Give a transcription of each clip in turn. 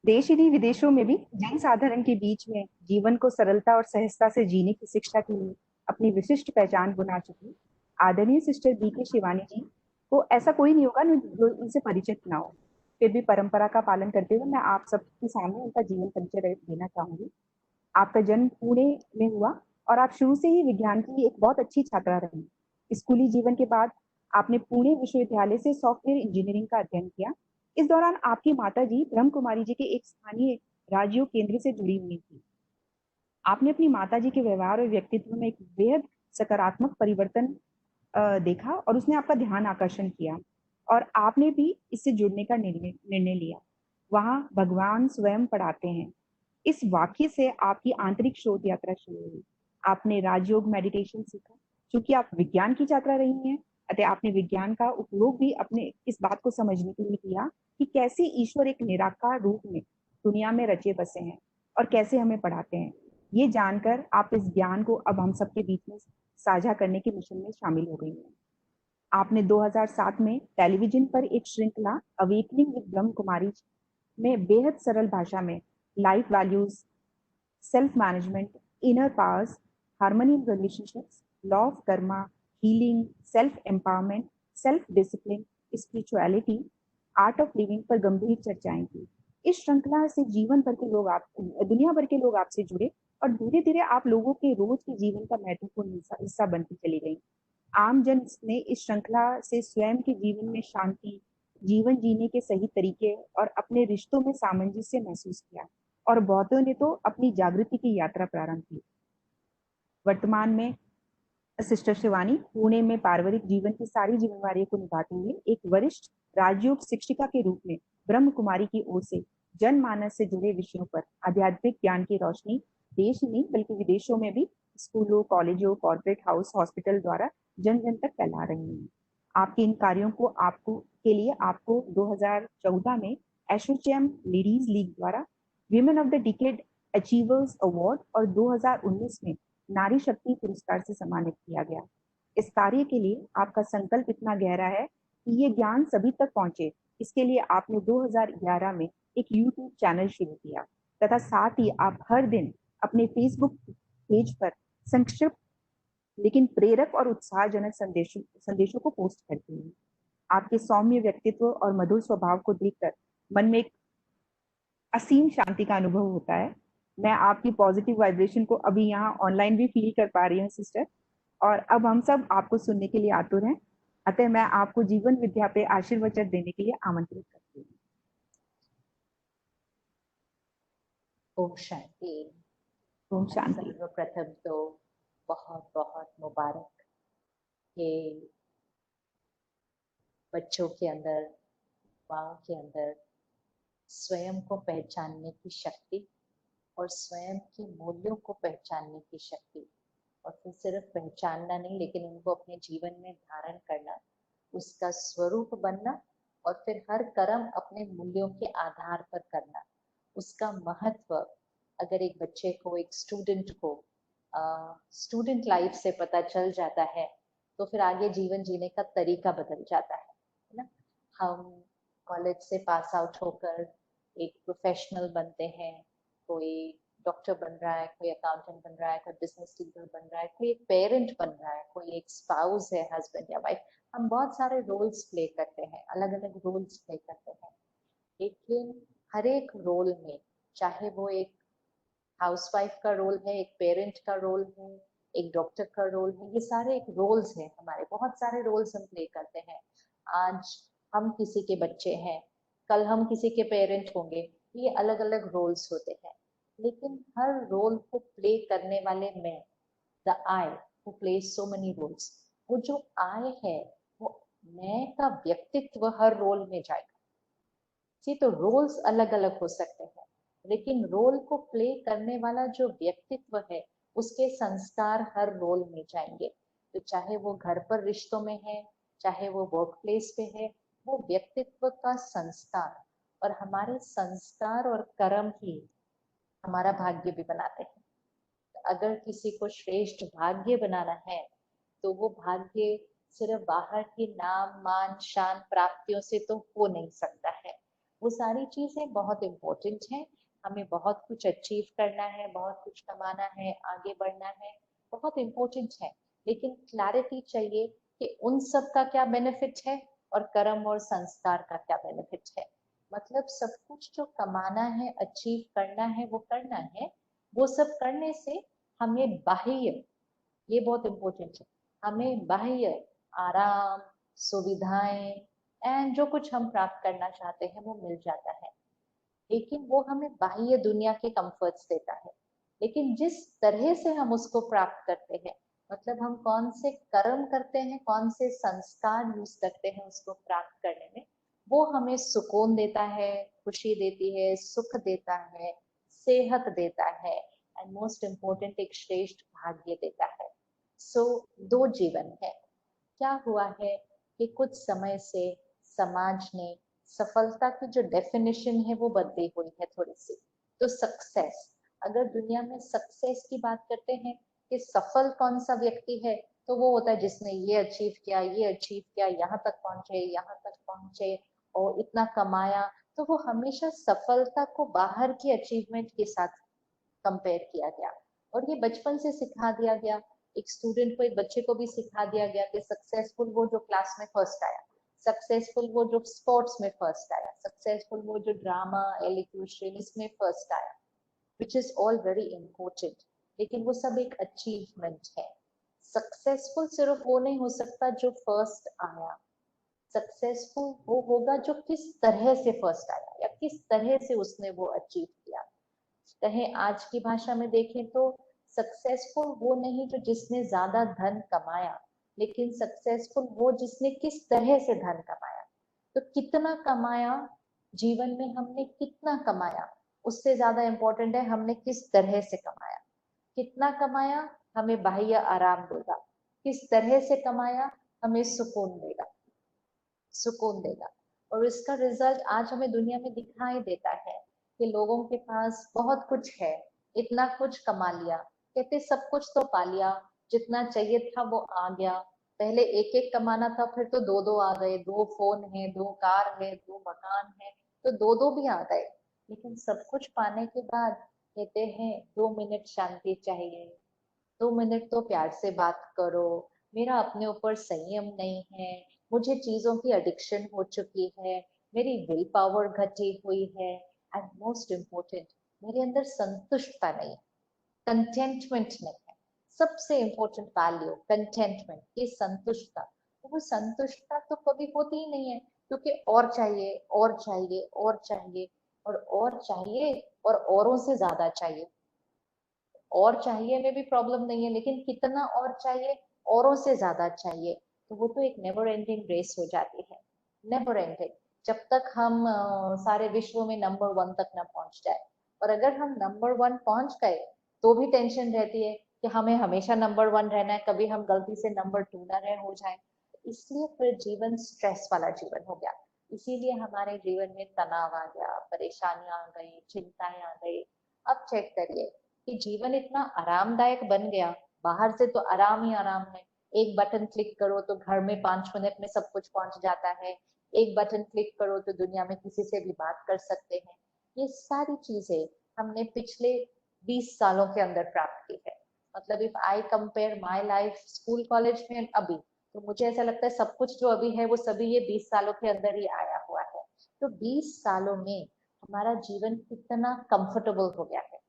देश ही नहीं विदेशों में भी जनसाधारण के बीच में जीवन को सरलता और सहजता से जीने की शिक्षा के लिए अपनी विशिष्ट पहचान बना चुकी आदरणीय सिस्टर बी के शिवानी जी को ऐसा कोई नहीं होगा जो उनसे परिचित ना हो। फिर भी परंपरा का पालन करते हुए मैं आप सबके सामने उनका जीवन परिचय देना चाहूंगी। आपका जन्म पुणे में हुआ और आप शुरू से ही विज्ञान की एक बहुत अच्छी छात्रा रही। स्कूली जीवन के बाद आपने पुणे विश्वविद्यालय से सॉफ्टवेयर इंजीनियरिंग का अध्ययन किया। इस दौरान आपकी माता जी ब्रह्म कुमारी जी के एक स्थानीय राजयोग केंद्र से जुड़ी हुई थी। आपने अपनी माता जी के व्यवहार और व्यक्तित्व में एक बेहद सकारात्मक परिवर्तन देखा और उसने आपका ध्यान आकर्षण किया और आपने भी इससे जुड़ने का निर्णय लिया। वहां भगवान स्वयं पढ़ाते हैं। इस वाक्य से आपकी आंतरिक शोध यात्रा शुरू हुई। आपने राजयोग मेडिटेशन सीखा। क्योंकि आप विज्ञान की छात्रा रही हैं, अतः आपने विज्ञान का उपयोग भी अपने इस बात को समझने के लिए किया कि कैसे ईश्वर एक निराकार रूप में दुनिया में रचे बसे हैं और कैसे हमें पढ़ाते हैं। ये जानकर आप इस ज्ञान को अब हम सबके बीच में साझा करने के मिशन में शामिल हो गई हैं। आपने 2007 में टेलीविजन पर एक श्रृंखला अवेकनिंग विद ब्रह्म कुमारी में बेहद सरल भाषा में life values, self management, inner powers, harmony in relationships, law of Karma, healing, self empowerment, self discipline, spirituality, art of living पर गंभीर चर्चाएं की। इस श्रृंखला से जीवन भर के लोग आप दुनिया भर के लोग आपसे जुड़े और धीरे धीरे आप लोगों के रोज के जीवन का महत्वपूर्ण हिस्सा बनती चली गई। आम जन ने इस श्रृंखला से स्वयं के जीवन में शांति, जीवन जीने के सही तरीके और अपने रिश्तों में सामंजस्य महसूस किया और बहुतों ने तो अपनी जागृति की यात्रा प्रारंभ की। वर्तमान में सिस्टर शिवानी पुणे में पारिवारिक जीवन की सारी जिम्मेवारियों को निभाते हुए एक वरिष्ठ राजयोग शिक्षिका के रूप में ब्रह्म कुमारी की ओर से जनमानस से जुड़े विषयों पर आध्यात्मिक ज्ञान की रोशनी देश ही नहीं बल्कि विदेशों में भी स्कूलों, कॉलेजों, कॉर्पोरेट हाउस, हॉस्पिटल द्वारा जन जन तक फैला रही हैं। आपके इन कार्यों को आपको के लिए आपको 2014 में एसोचैम लेडीज लीग द्वारा women of the decade achievers award और 2019 में नारी शक्ति पुरस्कार से सम्मानित किया गया। इस कार्य के लिए आपका संकल्प इतना गहरा है कि ये ज्ञान सभी तक पहुंचे। इसके लिए आपने 2011 में एक यूट्यूब चैनल शुरू किया तथा साथ ही आप हर दिन अपने फेसबुक पेज पर संक्षिप्त लेकिन प्रेरक और उत्साहजनक संदेशों को पोस्ट करते हैं। आपके सौम्य व्यक्तित्व और मधुर स्वभाव को देखकर मन में एक असीम शांति का अनुभव होता है। मैं आपकी पॉजिटिव वाइब्रेशन को अभी यहाँ ऑनलाइन भी फील कर पा रही हूँ सिस्टर। और अब हम सब आपको सुनने के लिए आतुर हैं। अतः मैं आपको जीवन विद्या पे आशीर्वचन देने के लिए आमंत्रित करती हूँ। ओम शांति। ओम शांति। सर्वप्रथम तो बहुत बहुत मुबारक कि बच्चों के अंदर, माओ के अंदर स्वयं को पहचानने की शक्ति और स्वयं के मूल्यों को पहचानने की शक्ति, और फिर सिर्फ पहचानना नहीं लेकिन उनको अपने जीवन में धारण करना, उसका स्वरूप बनना और फिर हर कर्म अपने मूल्यों के आधार पर करना, उसका महत्व अगर एक बच्चे को, एक स्टूडेंट को स्टूडेंट लाइफ से पता चल जाता है तो फिर आगे जीवन जीने का तरीका बदल जाता है ना। हम कॉलेज से पास आउट होकर एक प्रोफेशनल बनते हैं, कोई डॉक्टर बन रहा है, कोई अकाउंटेंट बन रहा है, कोई बिजनेस लीडर बन रहा है, कोई एक पेरेंट बन रहा है, कोई एक स्पाउस है, हस्बैंड या वाइफ। हम बहुत सारे रोल्स प्ले करते हैं, अलग अलग रोल्स प्ले करते हैं, लेकिन हर एक रोल में, चाहे वो एक हाउसवाइफ का रोल है, एक पेरेंट का रोल है, एक डॉक्टर का रोल है, ये सारे एक रोल्स हैं हमारे, बहुत सारे रोल्स हम प्ले करते हैं। आज हम किसी के बच्चे हैं, कल हम किसी के पेरेंट होंगे, ये अलग अलग रोल्स होते हैं, लेकिन हर रोल को प्ले करने वाले मैं, the I who plays so many roles, वो जो आई है वो मैं का व्यक्तित्व हर रोल में जाएगा। जी, तो रोल्स अलग अलग हो सकते हैं, लेकिन रोल को प्ले करने वाला जो व्यक्तित्व है उसके संस्कार हर रोल में जाएंगे। तो चाहे वो घर पर रिश्तों में है, चाहे वो वर्क प्लेस पे है, वो व्यक्तित्व का संस्कार और हमारे संस्कार और कर्म ही हमारा भाग्य भी बनाते हैं। अगर किसी को श्रेष्ठ भाग्य बनाना है तो वो भाग्य सिर्फ बाहर के नाम, मान, शान, प्राप्तियों से तो हो नहीं सकता है। वो सारी चीजें बहुत इम्पोर्टेंट हैं। हमें बहुत कुछ अचीव करना है, बहुत कुछ कमाना है, आगे बढ़ना है, बहुत इम्पोर्टेंट है। लेकिन क्लैरिटी चाहिए कि उन सब का क्या बेनिफिट है और कर्म और संस्कार का क्या बेनिफिट है। मतलब सब कुछ जो कमाना है, अचीव करना है, वो करना है। वो सब करने से हमें बाह्य, ये बहुत इम्पोर्टेंट है, हमें बाह्य आराम, सुविधाएं एंड जो कुछ हम प्राप्त करना चाहते हैं वो मिल जाता है। लेकिन वो हमें बाह्य दुनिया के कंफर्ट्स देता है। लेकिन जिस तरह से हम उसको प्राप्त करते हैं, मतलब हम कौन से कर्म करते हैं, कौन से संस्कार यूज करते हैं उसको प्राप्त करने में, वो हमें सुकून देता है, खुशी देती है, सुख देता है, सेहत देता है एंड मोस्ट इम्पोर्टेंट एक श्रेष्ठ भाग्य देता है। सो दो जीवन है। क्या हुआ है कि कुछ समय से समाज ने सफलता की जो डेफिनेशन है वो बदली हुई है थोड़ी सी। तो सक्सेस, अगर दुनिया में सक्सेस की बात करते हैं कि सफल कौन सा व्यक्ति है, तो वो होता है जिसने ये अचीव किया, ये अचीव किया, यहाँ तक पहुंचे, यहाँ तक पहुंचे और इतना कमाया। तो वो हमेशा सफलता को बाहर की अचीवमेंट के साथ कंपेयर किया गया और ये बचपन से सिखा दिया गया। एक स्टूडेंट को, एक बच्चे को भी सिखा दिया गया कि सक्सेसफुल वो जो क्लास में फर्स्ट आया, सक्सेसफुल वो जो स्पोर्ट्स में फर्स्ट आया, सक्सेसफुल वो जो ड्रामा एलिक्यूशन इसमें फर्स्ट आया, which is all very important. लेकिन वो सब एक अचीवमेंट है। सक्सेसफुल सिर्फ वो नहीं हो सकता जो फर्स्ट आया, सक्सेसफुल वो होगा जो किस तरह से फर्स्ट आया या किस तरह से उसने वो अचीव किया। कहें आज की भाषा में देखें तो सक्सेसफुल वो नहीं जो जिसने ज्यादा धन कमाया, लेकिन सक्सेसफुल वो जिसने किस तरह से धन कमाया। तो कितना कमाया, जीवन में हमने कितना कमाया, उससे ज्यादा इंपॉर्टेंट है हमने किस तरह से कमाया। कितना कमाया हमें बाह्य आराम देगा, किस तरह से कमाया हमें सुकून देगा, सुकून देगा। और इसका रिजल्ट आज हमें दुनिया में दिखाई देता है कि लोगों के पास बहुत कुछ है, इतना कुछ कमा लिया, कहते सब कुछ तो पा लिया, जितना चाहिए था वो आ गया। पहले एक एक कमाना था, फिर तो दो दो आ गए, दो फोन है, दो कार है, दो मकान है, तो दो दो भी आ गए। लेकिन सब कुछ पाने के बाद कहते हैं 2 मिनट शांति चाहिए, 2 मिनट तो प्यार से बात करो, मेरा अपने ऊपर संयम नहीं है, मुझे चीजों की एडिक्शन हो चुकी है, मेरी विल पावर घटी हुई है एंड मोस्ट इम्पोर्टेंट मेरे अंदर संतुष्टता नहीं है, कंटेंटमेंट नहीं है। सबसे इम्पोर्टेंट वैल्यू कंटेंटमेंट, ये संतुष्टता। तो वो संतुष्टता तो कभी होती ही नहीं है, क्योंकि और चाहिए और चाहिए और चाहिए और चाहिए और औरों से ज्यादा चाहिए। और चाहिए में भी प्रॉब्लम नहीं है, लेकिन कितना और चाहिए, औरों से ज्यादा चाहिए, तो वो तो एक नेवर एंडिंग रेस हो जाती है, नेवर एंडिंग। जब तक हम सारे विश्व में नंबर 1 तक ना पहुंच जाए। और अगर हम नंबर 1 पहुंच गए तो भी टेंशन रहती है कि हमें हमेशा नंबर 1 रहना है, कभी हम गलती से नंबर 2 ना रहे हो जाए। इसलिए फिर जीवन स्ट्रेस वाला जीवन हो गया। इसीलिए हमारे जीवन में तनाव आ गया, परेशानियां आ गई, चिंताएं आ गई। अब चेक करिए कि जीवन इतना आरामदायक बन गया, बाहर से तो आराम ही आराम है। एक बटन क्लिक करो तो घर में 5 मिनट में सब कुछ पहुंच जाता है, एक बटन क्लिक करो तो दुनिया में किसी से भी बात कर सकते हैं। ये सारी चीजें हमने पिछले 20 सालों के अंदर प्राप्त की है। मतलब if I compare my life school college में अभी, तो मुझे ऐसा लगता है सब कुछ जो अभी है वो सभी ये 20 सालों के अंदर ही आया हुआ है। तो 20 सालों में हमारा जीवन कितना कंफर्टेबल हो गया है,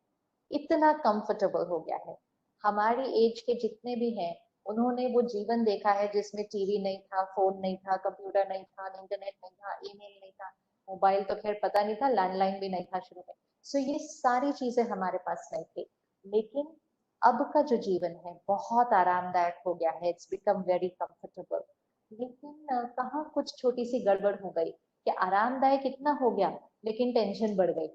इतना कंफर्टेबल हो गया है। हमारी एज के जितने भी हैं, उन्होंने वो जीवन देखा है जिसमें टीवी नहीं था, फोन नहीं था, कंप्यूटर नहीं था, इंटरनेट नहीं था, ईमेल नहीं था, मोबाइल तो खैर पता नहीं था, लैंडलाइन भी नहीं था शुरू में। सो ये सारी चीजें हमारे पास नहीं थी। लेकिन अब का जो जीवन है बहुत आरामदायक हो गया है, इट्स बिकम वेरी कंफर्टेबल। लेकिन कहाँ कुछ छोटी सी गड़बड़ हो गई कि आरामदायक इतना हो गया लेकिन टेंशन बढ़ गई,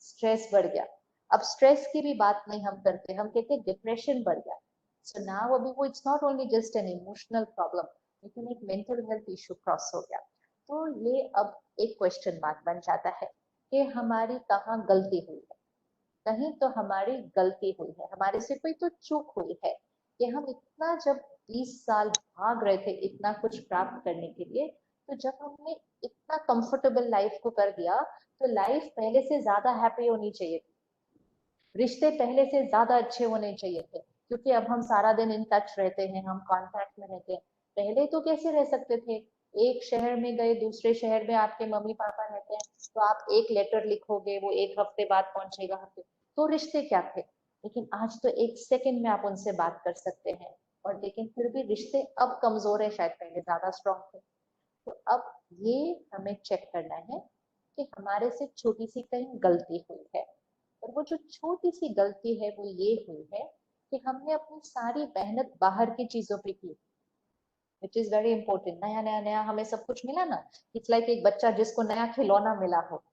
स्ट्रेस बढ़ गया। अब स्ट्रेस की भी बात नहीं हम करते, हम कहते हैं डिप्रेशन बढ़ गया। सो नाउ अभी वो it's not only just an emotional problem, लेकिन एक मेंटल हेल्थ इशू क्रॉस हो गया। तो ये अब एक क्वेश्चन मार्क बन जाता है कि हमारी कहाँ गलती हुई है। कहीं तो हमारी गलती हुई है, हमारे से कोई तो चूक हुई है कि हम इतना जब 20 साल भाग रहे थे इतना कुछ प्राप्त करने के लिए, तो जब हमने इतना कंफर्टेबल लाइफ को कर दिया, तो लाइफ पहले से ज्यादा हैप्पी होनी चाहिए थी, रिश्ते पहले से ज्यादा अच्छे होने चाहिए थे, क्योंकि अब हम सारा दिन इन टच रहते हैं, हम कांटेक्ट में रहते हैं। पहले तो कैसे रह सकते थे, एक शहर में गए, दूसरे शहर में आपके मम्मी पापा रहते हैं, तो आप एक लेटर लिखोगे, वो एक हफ्ते बाद पहुंचेगा, हफ्ते, तो रिश्ते क्या थे। लेकिन आज तो एक सेकंड में आप उनसे बात कर सकते हैं, और लेकिन फिर भी रिश्ते अब कमजोर है, शायद पहले ज्यादा स्ट्रांग थे। तो अब ये हमें चेक करना है कि हमारे से छोटी सी कहीं गलती हुई है, और वो जो छोटी सी गलती है वो ये हुई है कि हमने अपनी सारी मेहनत बाहर की चीजों पे की, विच इज वेरी इंपॉर्टेंट। नया नया नया हमें सब कुछ मिला ना, इट्स लाइक एक बच्चा जिसको नया खिलौना मिला हो।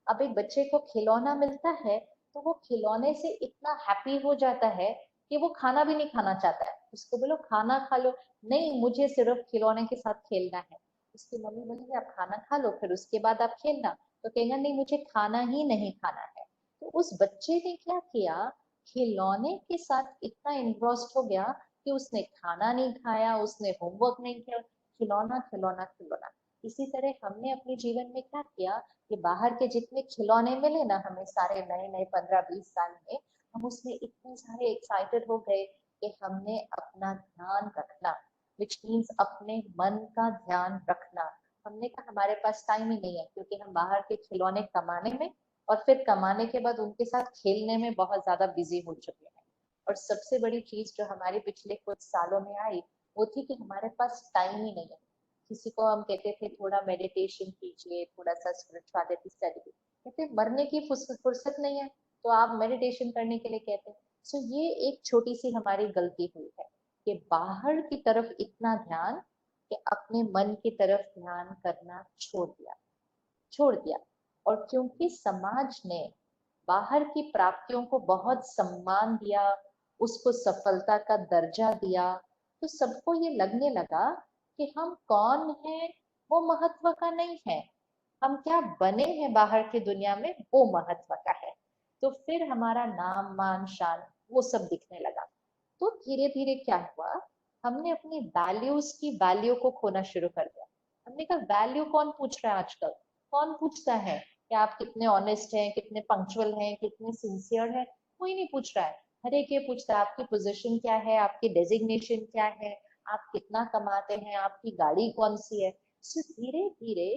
अब एक बच्चे को खिलौना मिलता है, तो वो खिलौने से इतना हैप्पी हो जाता है कि वो खाना भी नहीं खाना चाहता है। उसको बोलो खाना खा लो, नहीं मुझे सिर्फ खिलौने के साथ खेलना है। उसकी मम्मी बोलेगी आप खाना खा लो, फिर उसके बाद आप खेलना, तो कहेगा नहीं मुझे खाना ही नहीं खाना है। तो उस बच्चे ने क्या किया, खिलौने के साथ इतना इन्वॉल्व हो गया कि उसने खाना नहीं खाया, उसने होमवर्क नहीं किया, खिलौना खिलौना खिलौना। इसी तरह हमने अपने जीवन में क्या किया कि बाहर के जितने खिलौने मिले ना हमें सारे नए नए 15-20 साल में, हम उसमें इतने सारे एक्साइटेड हो गए कि हमने अपना ध्यान रखना, विच मीन्स अपने मन का ध्यान रखना, हमने कहा हमारे पास टाइम ही नहीं है, क्योंकि हम बाहर के खिलौने कमाने में और फिर कमाने के बाद उनके साथ खेलने में बहुत ज्यादा बिजी हो चुके हैं। और सबसे बड़ी चीज जो हमारे पिछले कुछ सालों में आई, वो थी कि हमारे पास टाइम ही नहीं है। किसी को हम कहते थे थोड़ा मेडिटेशन कीजिए, थोड़ा सा स्पिरिचुअलिटी स्टडी, कहते मरने की फुर्सत नहीं है, तो आप मेडिटेशन करने के लिए कहते हैं। सो ये एक छोटी सी हमारी गलती हुई है कि बाहर की तरफ इतना ध्यान कि अपने मन की तरफ ध्यान करना छोड़ दिया। और क्योंकि समाज ने बाहर की प्राप्तियों को बहुत सम्मान दिया, उसको सफलता का दर्जा दिया, तो सबको ये लगने लगा कि हम कौन हैं वो महत्व का नहीं है, हम क्या बने हैं बाहर की दुनिया में वो महत्व का है। तो फिर हमारा नाम मान शान वो सब दिखने लगा। तो धीरे धीरे क्या हुआ, हमने अपनी वैल्यूज की वैल्यू को खोना शुरू कर दिया। हमने कहा वैल्यू कौन पूछ रहा है आजकल, कौन पूछता है कि आप कितने ऑनेस्ट हैं, कितने पंक्चुअल हैं, कितने सिंसियर हैं, कोई नहीं पूछ रहा है। हर एक ये पूछता है आपकी पोजीशन क्या है, आपकी डेजिग्नेशन क्या है, आप कितना कमाते हैं, आपकी गाड़ी कौन सी है। सो धीरे धीरे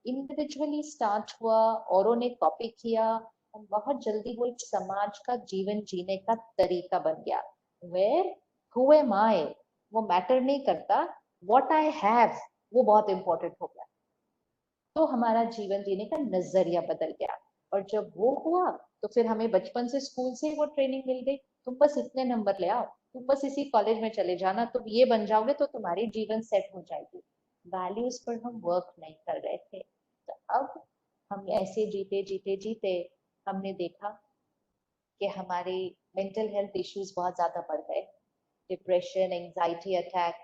इंडिविजुअली स्टार्ट हुआ, औरों ने कॉपी किया, और बहुत जल्दी वो एक समाज का जीवन जीने का तरीका बन गया। वेयर हु एम आई वो मैटर नहीं करता, व्हाट आई हैव वो बहुत इंपॉर्टेंट हो गया। तो हमारा जीवन जीने का नजरिया बदल गया। और जब वो हुआ, तो फिर हमें बचपन से स्कूल से वो ट्रेनिंग मिल गई, तुम बस इतने नंबर ले आओ, तुम बस इसी कॉलेज में चले जाना, तुम ये बन जाओगे तो तुम्हारी जीवन सेट हो जाएगी। वैल्यूज पर हम वर्क नहीं कर रहे थे। तो अब हम ऐसे जीते जीते जीते हमने देखा कि हमारे मेंटल हेल्थ इश्यूज बहुत ज्यादा बढ़ गए, डिप्रेशन, एंजाइटी अटैक।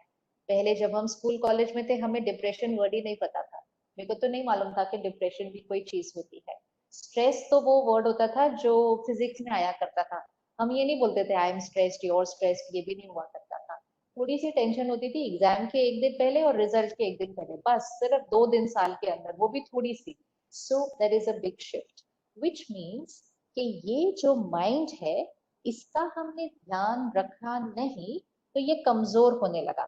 पहले जब हम स्कूल कॉलेज में थे हमें डिप्रेशन वर्ड ही नहीं पता था, मेरे को तो नहीं मालूम था कि डिप्रेशन भी कोई चीज होती है। स्ट्रेस तो वो वर्ड होता था जो फिजिक्स में आया करता था, हम ये नहीं बोलते थे I am stressed, your stressed, ये भी नहीं हुआ करता था। थोड़ी सी टेंशन होती थी एग्जाम के एक दिन पहले और रिजल्ट के एक दिन पहले, बस सिर्फ 2 दिन साल के अंदर, वो भी थोड़ी सी। So there is a big shift, which means कि ये जो माइंड है इसका हमने ध्यान रखा नहीं, तो ये कमजोर होने लगा।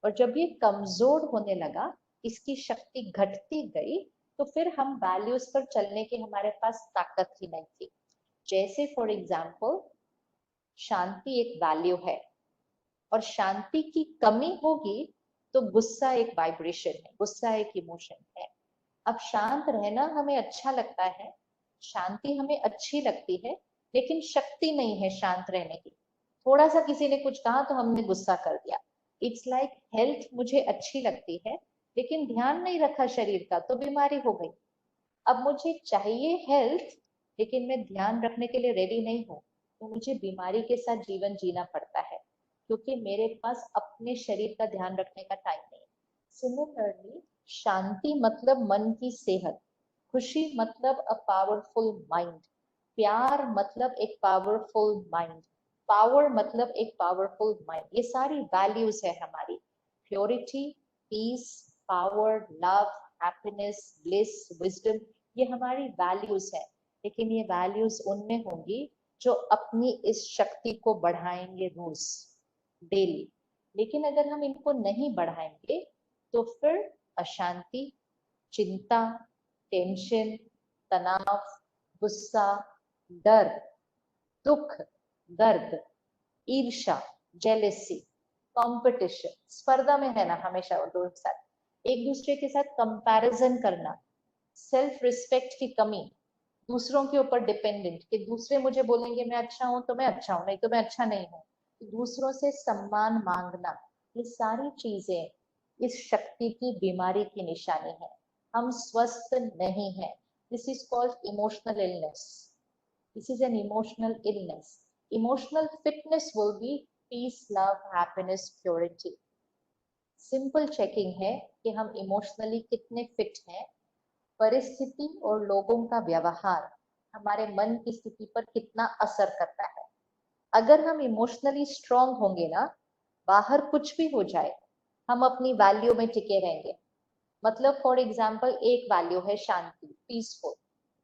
और जब ये कमजोर होने लगा, इसकी शक्ति घटती गई, तो फिर हम वैल्यूज पर चलने की हमारे पास ताकत ही नहीं थी। जैसे फॉर एग्जाम्पल शांति एक वैल्यू है, और शांति की कमी होगी तो गुस्सा एक वाइब्रेशन है, गुस्सा एक इमोशन है। अब शांत रहना हमें अच्छा लगता है, शांति हमें अच्छी लगती है, लेकिन शक्ति नहीं है शांत रहने की। थोड़ा सा किसी ने कुछ कहा तो हमने गुस्सा कर दिया। इट्स लाइक हेल्थ मुझे अच्छी लगती है, लेकिन ध्यान नहीं रखा शरीर का तो बीमारी हो गई। अब मुझे चाहिए हेल्थ, लेकिन मैं ध्यान रखने के लिए रेडी नहीं हूँ, तो मुझे बीमारी के साथ जीवन जीना पड़ता है, क्योंकि मेरे पास अपने शरीर का ध्यान रखने का टाइम नहीं। सिमिलरली शांति मतलब मन की सेहत, खुशी मतलब अ पावरफुल माइंड, प्यार मतलब एक पावरफुल माइंड, पावर मतलब एक पावरफुल माइंड, ये सारी वैल्यूज है हमारी। Purity, peace, power, love, happiness, bliss, wisdom, ये हमारी वैल्यूज है। लेकिन ये वैल्यूज उनमें होंगी जो अपनी इस शक्ति को बढ़ाएंगे रोज, डेली। लेकिन अगर हम इनको नहीं बढ़ाएंगे तो फिर अशांति, चिंता, टेंशन, तनाव, गुस्सा, डर, दुख, दर्द, ईर्ष्या, जेलेसी, कंपटीशन, स्पर्धा में है ना हमेशा वो लोगों के साथ, एक दूसरे के साथ कंपैरिजन करना, सेल्फ रिस्पेक्ट की कमी, दूसरों के ऊपर डिपेंडेंट कि दूसरे मुझे बोलेंगे मैं अच्छा हूं तो मैं अच्छा हूं, नहीं तो मैं अच्छा नहीं हूं, दूसरों से सम्मान मांगना, ये सारी चीजें इस शक्ति की बीमारी की निशानी है। हम स्वस्थ नहीं है। This is called emotional illness. This is an emotional illness. Emotional fitness will be peace, love, happiness, purity. Simple checking है कि हम इमोशनली कितने फिट हैं। परिस्थिति और लोगों का व्यवहार हमारे मन की स्थिति पर कितना असर करता है। अगर हम इमोशनली स्ट्रांग होंगे ना, बाहर कुछ भी हो जाए हम अपनी वैल्यू में टिके रहेंगे। मतलब फॉर एग्जाम्पल एक वैल्यू है शांति, पीसफुल।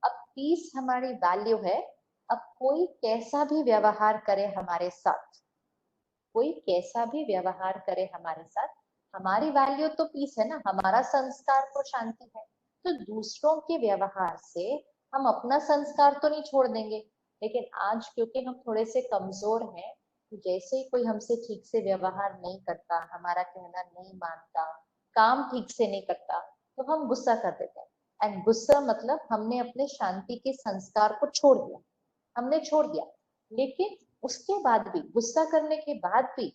अब पीस हमारी वैल्यू है। अब कोई कैसा भी व्यवहार करे हमारे साथ, कोई कैसा भी व्यवहार करे हमारे साथ, हमारी वैल्यू तो पीस है ना, हमारा संस्कार तो शांति है। तो दूसरों के व्यवहार से हम अपना संस्कार तो नहीं छोड़ देंगे। लेकिन आज क्योंकि हम थोड़े से कमजोर हैं, तो जैसे ही कोई हमसे ठीक से व्यवहार नहीं करता, हमारा कहना नहीं मानता, काम ठीक से नहीं करता, तो हम गुस्सा कर देते हैं। एंड गुस्सा मतलब हमने अपने शांति के संस्कार को छोड़ दिया, हमने छोड़ दिया। लेकिन उसके बाद भी, गुस्सा करने के बाद भी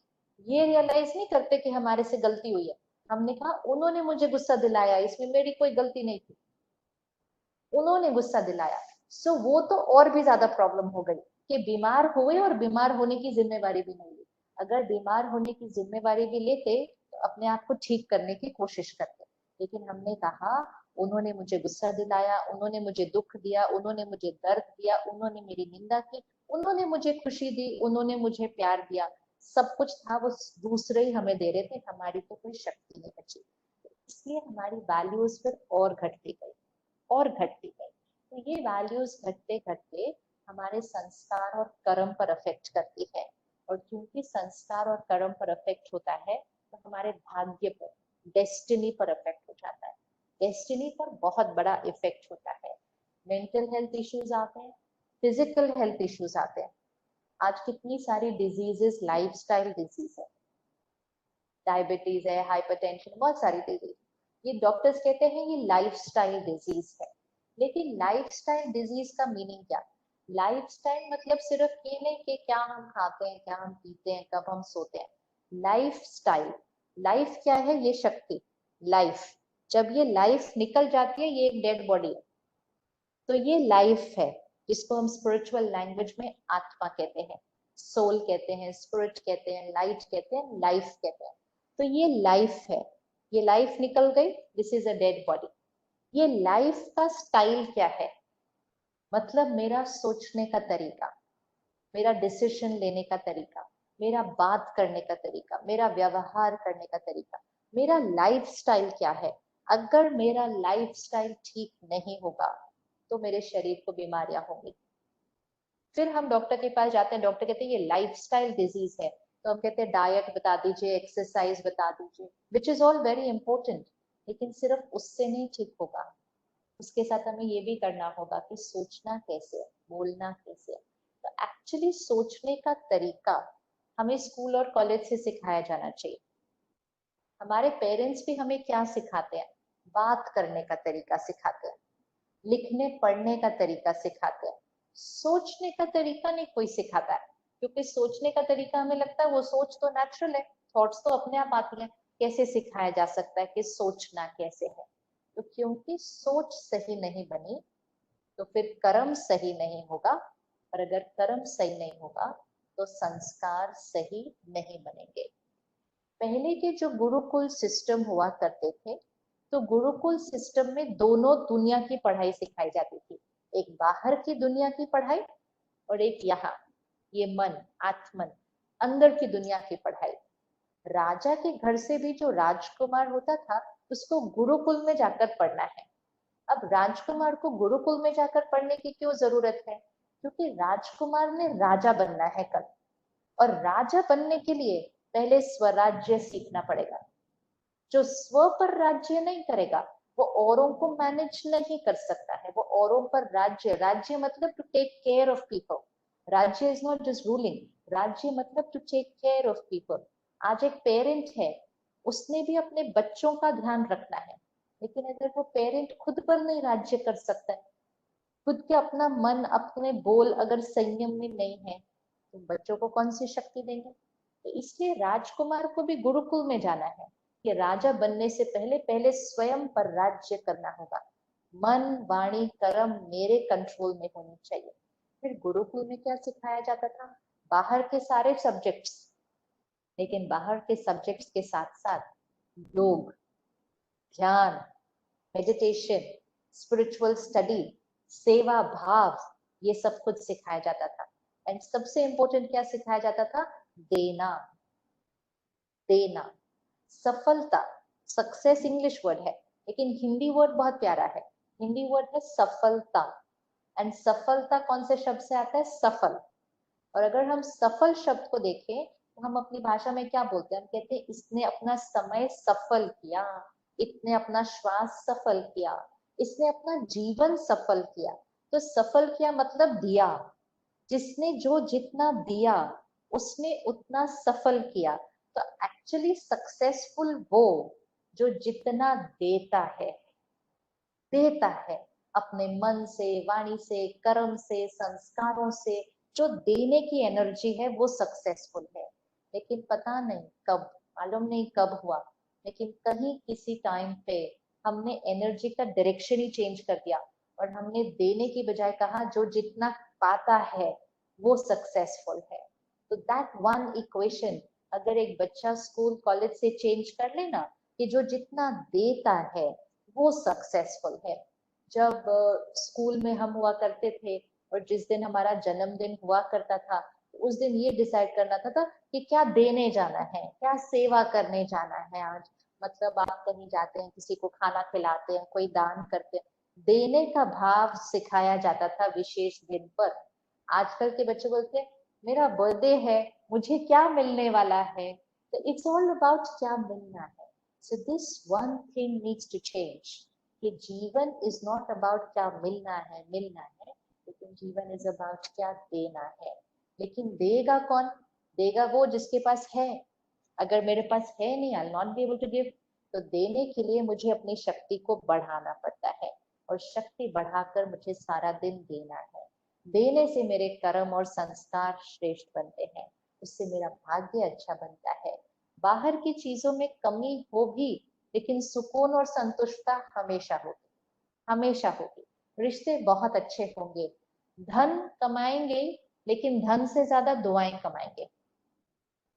ये रियलाइज नहीं करते कि हमारे से गलती हुई है। हमने कहा उन्होंने मुझे गुस्सा दिलाया, इसमें मेरी कोई गलती नहीं थी, उन्होंने गुस्सा दिलाया। सो वो तो और भी ज्यादा प्रॉब्लम हो गई कि बीमार हुए और बीमार होने की जिम्मेवारी भी नहीं ली। अगर बीमार होने की जिम्मेवारी भी लेते तो अपने आप को ठीक करने की कोशिश करते। लेकिन हमने कहा उन्होंने मुझे गुस्सा दिलाया, उन्होंने मुझे दुख दिया, उन्होंने मुझे दर्द दिया, उन्होंने मेरी निंदा की, उन्होंने मुझे खुशी दी, उन्होंने मुझे प्यार दिया। सब कुछ था वो दूसरे ही हमें दे रहे थे, हमारी तो कोई शक्ति नहीं बची। इसलिए हमारी वैल्यूज फिर और घटती गई और घटती गई। तो ये वैल्यूज घटते घटते हमारे संस्कार और कर्म पर अफेक्ट करती है। और क्योंकि संस्कार और कर्म पर अफेक्ट होता है तो हमारे भाग्य पर, डेस्टिनी पर अफेक्ट हो जाता है। डेस्टिनी पर बहुत बड़ा इफेक्ट होता है। मेंटल हेल्थ इश्यूज आते हैं, फिजिकल हेल्थ इश्यूज आते हैं। आज कितनी सारी डिजीजेस लाइफस्टाइल डिजीज है, डायबिटीज है, हाइपरटेंशन, बहुत सारी डिजीज। ये डॉक्टर्स कहते हैं ये लाइफस्टाइल डिजीज है। लेकिन लाइफस्टाइल डिजीज का मीनिंग क्या? लाइफस्टाइल मतलब सिर्फ ये नहीं कि क्या हम खाते हैं, क्या हम पीते हैं, कब हम सोते हैं। लाइफस्टाइल, लाइफ क्या है? ये शक्ति, लाइफ। जब ये लाइफ निकल जाती है, ये एक डेड बॉडी है, तो ये लाइफ है, जिसको हम स्पिरिचुअल लैंग्वेज में आत्मा कहते हैं, सोल कहते हैं, स्पिरिट कहते हैं, लाइट कहते हैं, लाइफ कहते हैं। तो ये लाइफ है। ये लाइफ निकल गई, this is a dead body. ये लाइफ का स्टाइल क्या है? मतलब मेरा सोचने का तरीका, मेरा डिसीजन लेने का तरीका, मेरा बात करने का तरीका, मेरा व्यवहार करने का तरीका, मेरा लाइफ स्टाइल क्या है? अगर मेरा लाइफ स्टाइल ठीक नहीं होगा तो मेरे शरीर को बीमारियां होंगी। फिर हम डॉक्टर के पास जाते हैं, डॉक्टर कहते हैं ये लाइफस्टाइल डिजीज है, तो हम कहते हैं डाइट बता दीजिए, एक्सरसाइज बता दीजिए, which is all very important. लेकिन सिर्फ उससे नहीं ठीक होगा, उसके साथ हमें ये भी करना होगा कि सोचना कैसे है, बोलना कैसे है। तो एक्चुअली सोचने का तरीका हमें स्कूल और कॉलेज से सिखाया जाना चाहिए। हमारे पेरेंट्स भी हमें क्या सिखाते हैं? बात करने का तरीका सिखाते हैं, लिखने पढ़ने का तरीका सिखाते हैं। सोचने का तरीका नहीं कोई सिखाता है, क्योंकि सोचने का तरीका हमें लगता है वो सोच तो नेचुरल है, थॉट्स तो अपने आप आती है। कैसे सिखाया जा सकता है कि सोचना कैसे है? तो क्योंकि सोच सही नहीं बनी तो फिर कर्म सही नहीं होगा, और अगर कर्म सही नहीं होगा तो संस्कार सही नहीं बनेंगे। पहले के जो गुरुकुल सिस्टम हुआ करते थे, तो गुरुकुल सिस्टम में दोनों दुनिया की पढ़ाई सिखाई जाती थी। एक बाहर की दुनिया की पढ़ाई और एक यहाँ, ये मन, आत्मन, अंदर की दुनिया की पढ़ाई। राजा के घर से भी जो राजकुमार होता था उसको गुरुकुल में जाकर पढ़ना है। अब राजकुमार को गुरुकुल में जाकर पढ़ने की क्यों जरूरत है? क्योंकि राजकुमार ने राजा बनना है कल, और राजा बनने के लिए पहले स्वराज्य सीखना पड़ेगा। जो स्व पर राज्य नहीं करेगा वो औरों को मैनेज नहीं कर सकता है। वो औरों पर राज्य, राज्य मतलब to take care of people. राज्य इज नॉट जस्ट रूलिंग, राज्य मतलब to take care of people. आज एक पेरेंट है, उसने भी अपने बच्चों का ध्यान रखना है, लेकिन अगर वो पेरेंट खुद पर नहीं राज्य कर सकता है, खुद के अपना मन अपने बोल अगर संयम में नहीं है, तो बच्चों को कौन सी शक्ति देंगे? तो इसलिए राजकुमार को भी गुरुकुल में जाना है कि राजा बनने से पहले पहले स्वयं पर राज्य करना होगा। मन वाणी कर्म मेरे कंट्रोल में होनी चाहिए। फिर गुरुकुल में क्या सिखाया जाता था? बाहर के सारे सब्जेक्ट्स, लेकिन बाहर के सब्जेक्ट्स के साथ साथ योग, ध्यान, मेडिटेशन, स्पिरिचुअल स्टडी, सेवा भाव, ये सब कुछ सिखाया जाता था। एंड सबसे इंपॉर्टेंट क्या सिखाया जाता था? देना। देना, सफलता। सक्सेस इंग्लिश वर्ड है, लेकिन हिंदी वर्ड बहुत प्यारा है। हिंदी वर्ड है सफलता। एंड सफलता कौन से शब्द से आता है? सफल। और अगर हम सफल शब्द को देखें तो हम अपनी भाषा में क्या बोलते हैं? हम कहते हैं इसने अपना समय सफल किया, इसने अपना श्वास सफल किया, इसने अपना जीवन सफल किया। तो सफल किया मतलब दिया। जिसने जो जितना दिया उसने उतना सफल किया। तो एक्चुअली सक्सेसफुल वो जो जितना देता है, देता है अपने मन से, वाणी से, कर्म से, संस्कारों से, जो देने की एनर्जी है वो सक्सेसफुल है। लेकिन पता नहीं कब, मालूम नहीं कब हुआ, लेकिन कहीं किसी टाइम पे हमने एनर्जी का डायरेक्शन ही चेंज कर दिया और हमने देने की बजाय कहा जो जितना पाता है वो सक्सेसफुल है। तो दैट वन इक्वेशन अगर एक बच्चा स्कूल कॉलेज से चेंज कर लेना कि जो जितना देता है वो सक्सेसफुल है। जब स्कूल में हम हुआ करते थे और जिस दिन हमारा जन्मदिन हुआ करता था, तो उस दिन ये डिसाइड करना था कि क्या देने जाना है, क्या सेवा करने जाना है आज। मतलब आप कहीं जाते हैं, किसी को खाना खिलाते हैं, कोई दान करते हैं, देने का भाव सिखाया जाता था विशेष दिन पर। आजकल के बच्चे बोलते हैं मेरा बर्थडे है, मुझे क्या मिलने वाला है। तो इट्स ऑल अबाउट क्या मिलना है। So this one thing needs to change कि जीवन इज नॉट अबाउट क्या मिलना है, मिलना है, लेकिन जीवन इज अबाउट क्या देना है। लेकिन देगा कौन? देगा वो जिसके पास है। अगर मेरे पास है नहीं, I not be able to give. तो देने के लिए मुझे अपनी शक्ति को बढ़ाना पड़ता है, और शक्ति बढ़ाकर मुझे सारा दिन देना है। देने से मेरे कर्म और संस्कार श्रेष्ठ बनते हैं, उससे मेरा भाग्य अच्छा बनता है। बाहर की चीजों में कमी होगी, लेकिन सुकून और संतुष्टता हमेशा होगी, हमेशा होगी। रिश्ते बहुत अच्छे होंगे, धन कमाएंगे, लेकिन धन से ज्यादा दुआएं कमाएंगे।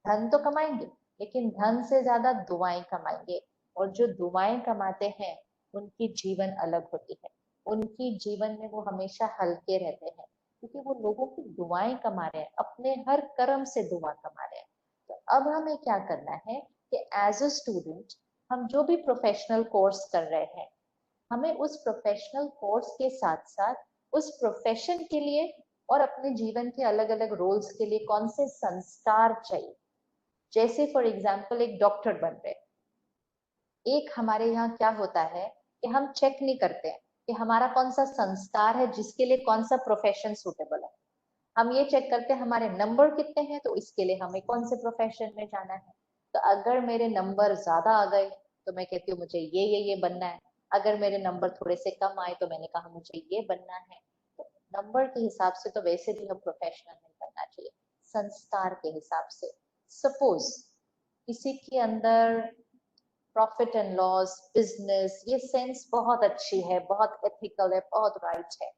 धन तो कमाएंगे, लेकिन धन से ज्यादा दुआएं कमाएंगे। और जो दुआएं कमाते हैं उनकी जीवन अलग होती है, उनकी जीवन में वो हमेशा हल्के रहते हैं, क्योंकि वो लोगों की दुआएं कमा रहे हैं, अपने हर कर्म से दुआ कमा रहे हैं। तो अब हमें क्या करना है कि एज अ स्टूडेंट हम जो भी प्रोफेशनल कोर्स कर रहे हैं, हमें उस प्रोफेशनल कोर्स के साथ साथ उस प्रोफेशन के लिए और अपने जीवन के अलग अलग रोल्स के लिए कौन से संस्कार चाहिए। जैसे फॉर एग्जाम्पल एक डॉक्टर बन रहे, एक हमारे यहाँ क्या होता है कि हम चेक नहीं करते हैं कि हमारा कौन सा संस्कार है जिसके लिए कौन सा प्रोफेशन सूटेबल है। हम ये चेक करते हैं हमारे नंबर कितने हैं, तो इसके लिए हमें कौन से प्रोफेशन में जाना है। तो अगर मेरे नंबर ज्यादा आ गए तो मैं कहती हूँ मुझे ये बनना है। अगर मेरे नंबर थोड़े से कम आए तो मैंने कहा मुझे ये बनना है। तो नंबर के हिसाब से तो वैसे भी हम प्रोफेशनल नहीं बनना चाहिए, संस्कार के हिसाब से। सपोज किसी के अंदर प्रॉफिट एंड लॉस, बिजनेस, ये सेंस बहुत अच्छी है, बहुत एथिकल है, बहुत राइट है,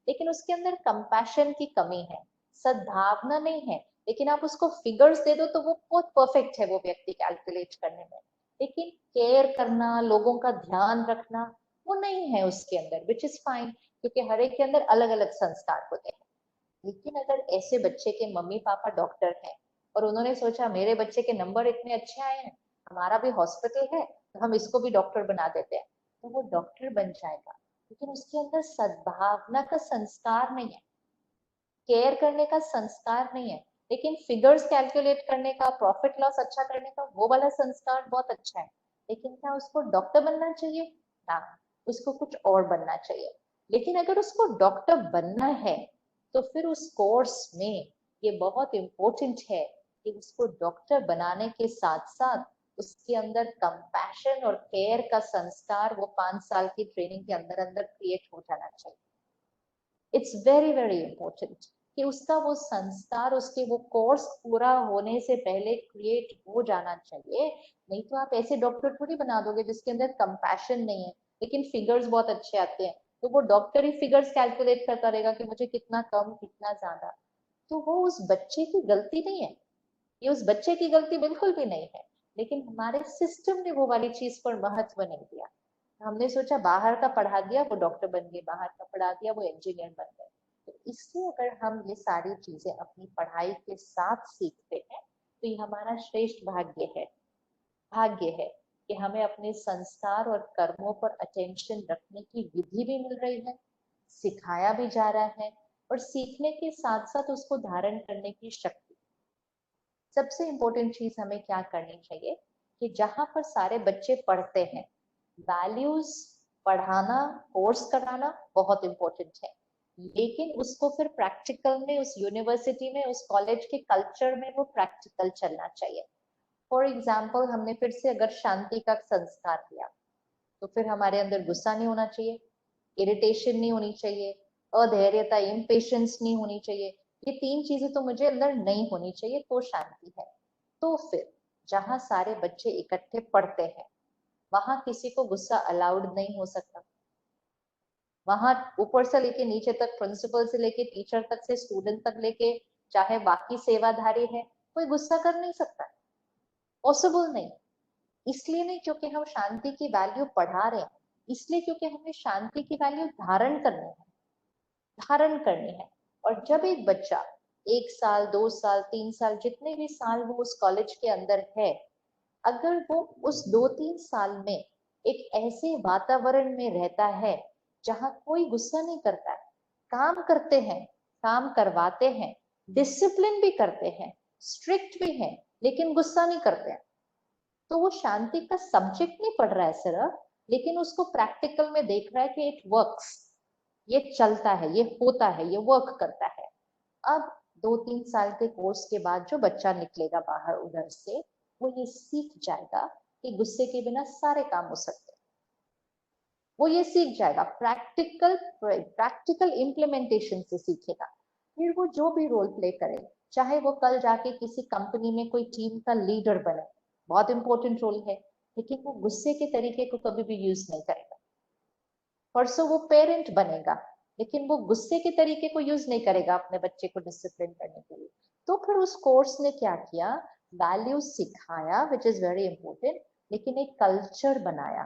लेकिन उसके अंदर कंपैशन की कमी है, सद्भावना नहीं है। लेकिन आप उसको फिगर्स दे दो तो वो बहुत परफेक्ट है वो व्यक्ति कैलकुलेट करने में, लेकिन केयर करना, लोगों का ध्यान रखना वो नहीं है उसके अंदर, विच इज फाइन, क्योंकि हर एक के अंदर अलग अलग संस्कार होते हैं। लेकिन अगर ऐसे बच्चे के मम्मी पापा डॉक्टर हैं और उन्होंने सोचा मेरे बच्चे के नंबर इतने अच्छे आए हैं, हमारा भी हॉस्पिटल है, तो हम इसको भी डॉक्टर बना देते हैं, तो वो डॉक्टर बन जाएगा, लेकिन उसके अंदर सद्भावना का संस्कार नहीं है, केयर करने का संस्कार नहीं है। लेकिन फिगर्स कैलकुलेट करने का, प्रॉफिट लॉस अच्छा करने का, वो वाला संस्कार बहुत अच्छा है। लेकिन क्या उसको डॉक्टर बनना चाहिए? ना, उसको कुछ और बनना चाहिए। लेकिन अगर उसको डॉक्टर बनना है तो फिर उस कोर्स में ये बहुत इंपॉर्टेंट है कि उसको डॉक्टर बनाने के साथ साथ उसके अंदर कंपैशन और केयर का संस्कार वो 5 साल की ट्रेनिंग के अंदर अंदर क्रिएट हो जाना चाहिए। इट्स वेरी वेरी इंपॉर्टेंट कि उसका वो संस्कार, उसके वो कोर्स पूरा होने से पहले क्रिएट हो जाना चाहिए। नहीं तो आप ऐसे डॉक्टर थोड़ी बना दोगे जिसके अंदर कंपैशन नहीं है, लेकिन फिगर्स बहुत अच्छे आते हैं, तो वो डॉक्टर ही फिगर्स कैलकुलेट करता रहेगा कि मुझे कितना कम कितना ज्यादा। तो वो उस बच्चे की गलती नहीं है, ये उस बच्चे की गलती बिल्कुल भी नहीं है, लेकिन हमारे सिस्टम ने वो वाली चीज पर महत्व नहीं दिया। हमने सोचा बाहर का पढ़ा दिया वो डॉक्टर बन गए, बाहर का पढ़ा दिया वो इंजीनियर बन गए। तो इसलिए अगर हम ये सारी चीजें अपनी पढ़ाई के साथ सीखते हैं तो ये हमारा श्रेष्ठ भाग्य है कि हमें अपने संस्कार और कर्मों पर अटेंशन रखने की विधि भी मिल रही है, सिखाया भी जा रहा है, और सीखने के साथ साथ उसको धारण करने की शक्ति। सबसे इम्पोर्टेंट चीज हमें क्या करनी चाहिए कि जहां पर सारे बच्चे पढ़ते हैं, वैल्यूज पढ़ाना, कोर्स कराना बहुत इंपॉर्टेंट है, लेकिन उसको फिर प्रैक्टिकल में, उस यूनिवर्सिटी में, उस कॉलेज के कल्चर में वो प्रैक्टिकल चलना चाहिए। फॉर एग्जाम्पल, हमने फिर से अगर शांति का संस्कार दिया तो फिर हमारे अंदर गुस्सा नहीं होना चाहिए, इरिटेशन नहीं होनी चाहिए, अधैर्यता, इम्पेशंस नहीं होनी चाहिए। ये 3 चीजें तो मुझे अंदर नहीं होनी चाहिए, तो शांति है। तो फिर जहां सारे बच्चे इकट्ठे पढ़ते हैं वहां किसी को गुस्सा अलाउड नहीं हो सकता। वहां ऊपर से लेके नीचे तक, प्रिंसिपल से लेके टीचर तक से स्टूडेंट तक लेके चाहे बाकी सेवाधारी है, कोई गुस्सा कर नहीं सकता, पॉसिबल नहीं। इसलिए नहीं क्योंकि हम शांति की वैल्यू पढ़ा रहे हैं, इसलिए क्योंकि हमें शांति की वैल्यू धारण करनी है। और जब एक बच्चा 1 साल, 2 साल, 3 साल, जितने भी साल वो उस कॉलेज के अंदर है, अगर वो उस 2-3 साल में एक ऐसे वातावरण में रहता है जहां कोई गुस्सा नहीं करता है, काम करते हैं, काम करवाते हैं, डिसिप्लिन भी करते हैं, स्ट्रिक्ट भी हैं, लेकिन गुस्सा नहीं करते हैं, तो वो शांति का सब्जेक्ट नहीं पढ़ रहा है सिर्फ, लेकिन उसको प्रैक्टिकल में देख रहा है कि इट वर्क्स, ये चलता है, ये होता है, ये वर्क करता है। अब 2-3 साल के कोर्स के बाद जो बच्चा निकलेगा बाहर उधर से, वो ये सीख जाएगा कि गुस्से के बिना सारे काम हो सकते हैं। वो ये सीख जाएगा, प्रैक्टिकल प्रैक्टिकल इम्प्लीमेंटेशन से सीखेगा। फिर वो जो भी रोल प्ले करे, चाहे वो कल जाके किसी कंपनी में कोई टीम का लीडर बने, बहुत इंपॉर्टेंट रोल है, लेकिन वो गुस्से के तरीके को कभी भी यूज नहीं करेगा। परसों वो पेरेंट बनेगा, लेकिन वो गुस्से के तरीके को यूज नहीं करेगा अपने बच्चे को डिसिप्लिन करने के लिए। तो फिर उस कोर्स ने क्या किया, वैल्यूज सिखाया, विच इज वेरी इंपॉर्टेंट, लेकिन एक कल्चर बनाया।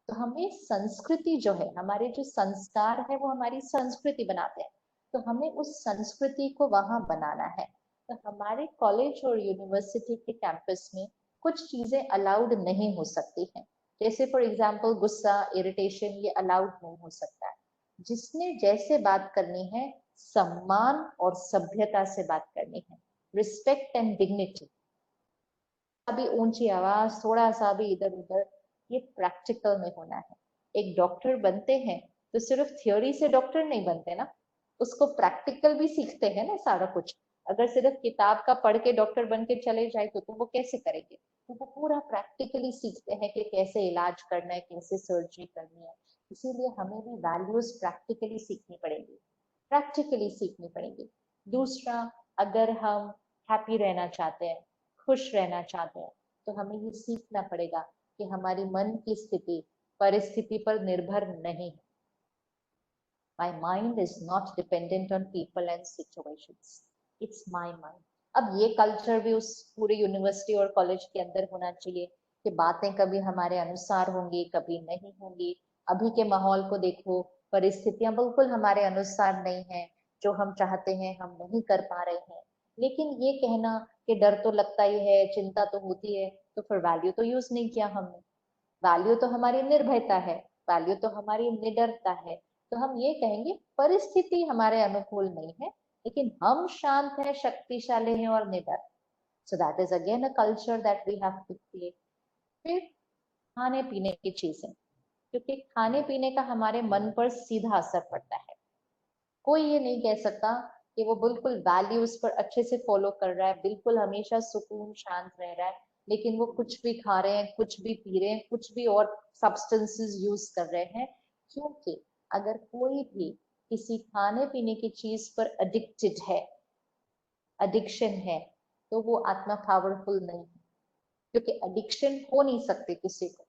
तो हमें संस्कृति जो है, हमारे जो संस्कार है वो हमारी संस्कृति बनाते हैं, तो हमें उस संस्कृति को वहां बनाना है। तो हमारे कॉलेज और यूनिवर्सिटी के कैंपस में कुछ चीजें अलाउड नहीं हो सकती हैं, जैसे फॉर एग्जाम्पल गुस्सा, इरिटेशन, ये अलाउड नहीं हो सकता है। जिसने जैसे बात करनी है, सम्मान और सभ्यता से बात करनी है, रिस्पेक्ट एंड डिग्निटी। अभी ऊंची आवाज, थोड़ा सा भी इधर उधर, ये प्रैक्टिकल में होना है। एक डॉक्टर बनते हैं तो सिर्फ थ्योरी से डॉक्टर नहीं बनते ना, उसको प्रैक्टिकल भी सीखते हैं ना सारा कुछ। अगर सिर्फ किताब का पढ़ के डॉक्टर बन के चले जाए तो वो कैसे करेंगे? तो वो पूरा प्रैक्टिकली सीखते हैं कि कैसे इलाज करना है, कैसे सर्जरी करनी है। इसीलिए हमें भी वैल्यूज प्रैक्टिकली सीखनी पड़ेगी, प्रैक्टिकली सीखनी पड़ेगी। दूसरा, अगर हम हैप्पी रहना चाहते हैं, खुश रहना चाहते हैं, तो हमें ये सीखना पड़ेगा कि हमारी मन की स्थिति परिस्थिति पर निर्भर नहीं है। My mind is not dependent on people and situations. It's my mind. अब ये कल्चर भी उस पूरे यूनिवर्सिटी और कॉलेज के अंदर होना चाहिए कि बातें कभी हमारे अनुसार होंगी, कभी नहीं होंगी। अभी के माहौल को देखो, परिस्थितियां बिल्कुल हमारे अनुसार नहीं है, जो हम चाहते हैं हम नहीं कर पा रहे हैं। लेकिन ये कहना कि डर तो लगता ही है, चिंता तो होती है, तो फिर वैल्यू तो यूज नहीं किया हमने। वैल्यू तो हमारी निर्भयता है, वैल्यू तो हमारी निडरता है। तो हम ये कहेंगे परिस्थिति हमारे अनुकूल नहीं है, लेकिन हम शांत हैं, शक्तिशाली हैं और निडर। So that is again a culture that we have to create. फिर खाने पीने की चीजें, क्योंकि खाने पीने का हमारे मन पर सीधा असर पड़ता है। कोई ये नहीं कह सकता कि वो बिल्कुल वैल्यूज पर अच्छे से फॉलो कर रहा है, बिल्कुल हमेशा सुकून शांत रह रहा है, लेकिन वो कुछ भी खा रहे हैं, कुछ भी पी रहे हैं, कुछ भी और सब्सटेंसेस यूज कर रहे हैं। क्योंकि अगर कोई भी किसी खाने पीने की चीज पर एडिक्टेड है, एडिक्शन है, तो वो आत्मा पावरफुल नहीं है। क्योंकि एडिक्शन हो नहीं सकती किसी को।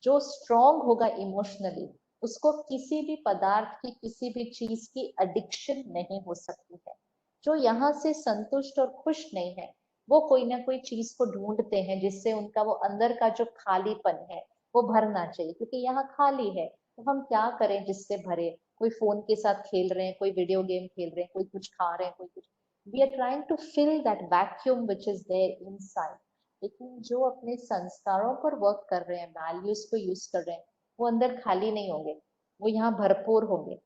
जो स्ट्रॉन्ग होगा इमोशनली, उसको किसी भी पदार्थ की, किसी भी चीज की एडिक्शन नहीं हो सकती है। जो यहाँ से संतुष्ट और खुश नहीं है, वो कोई ना कोई चीज को ढूंढते हैं जिससे उनका वो अंदर का जो खालीपन है वो भरना चाहिए, क्योंकि यहाँ खाली है। तो हम क्या करें जिससे भरे? कोई फोन के साथ खेल रहे हैं, कोई वीडियो गेम खेल रहे हैं, कोई कुछ खा रहे हैं, कोई कुछ। We are trying to fill that vacuum which is there inside. लेकिन जो अपने संस्कारों पर वर्क कर रहे हैं, वैल्यूज को यूज कर रहे हैं, वो अंदर खाली नहीं होंगे, वो यहाँ भरपूर होंगे।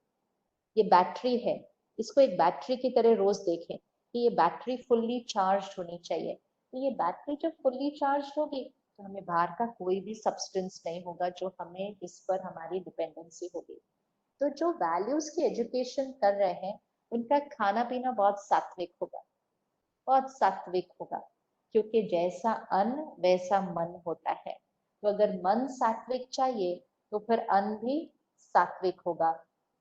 ये बैटरी है, इसको एक बैटरी की तरह रोज देखें कि ये बैटरी फुल्ली चार्ज होनी चाहिए। तो ये बैटरी जब फुल्ली चार्ज होगी, तो हमें बाहर का कोई भी सब्सटेंस नहीं होगा जो हमें, जिस पर हमारी डिपेंडेंसी होगी। तो जो वैल्यूज की एजुकेशन कर रहे हैं, उनका खाना पीना बहुत सात्विक होगा, बहुत सात्विक होगा। क्योंकि जैसा अन्न वैसा मन होता है। तो अगर मन सात्विक चाहिए, तो फिर अन्न भी सात्विक होगा।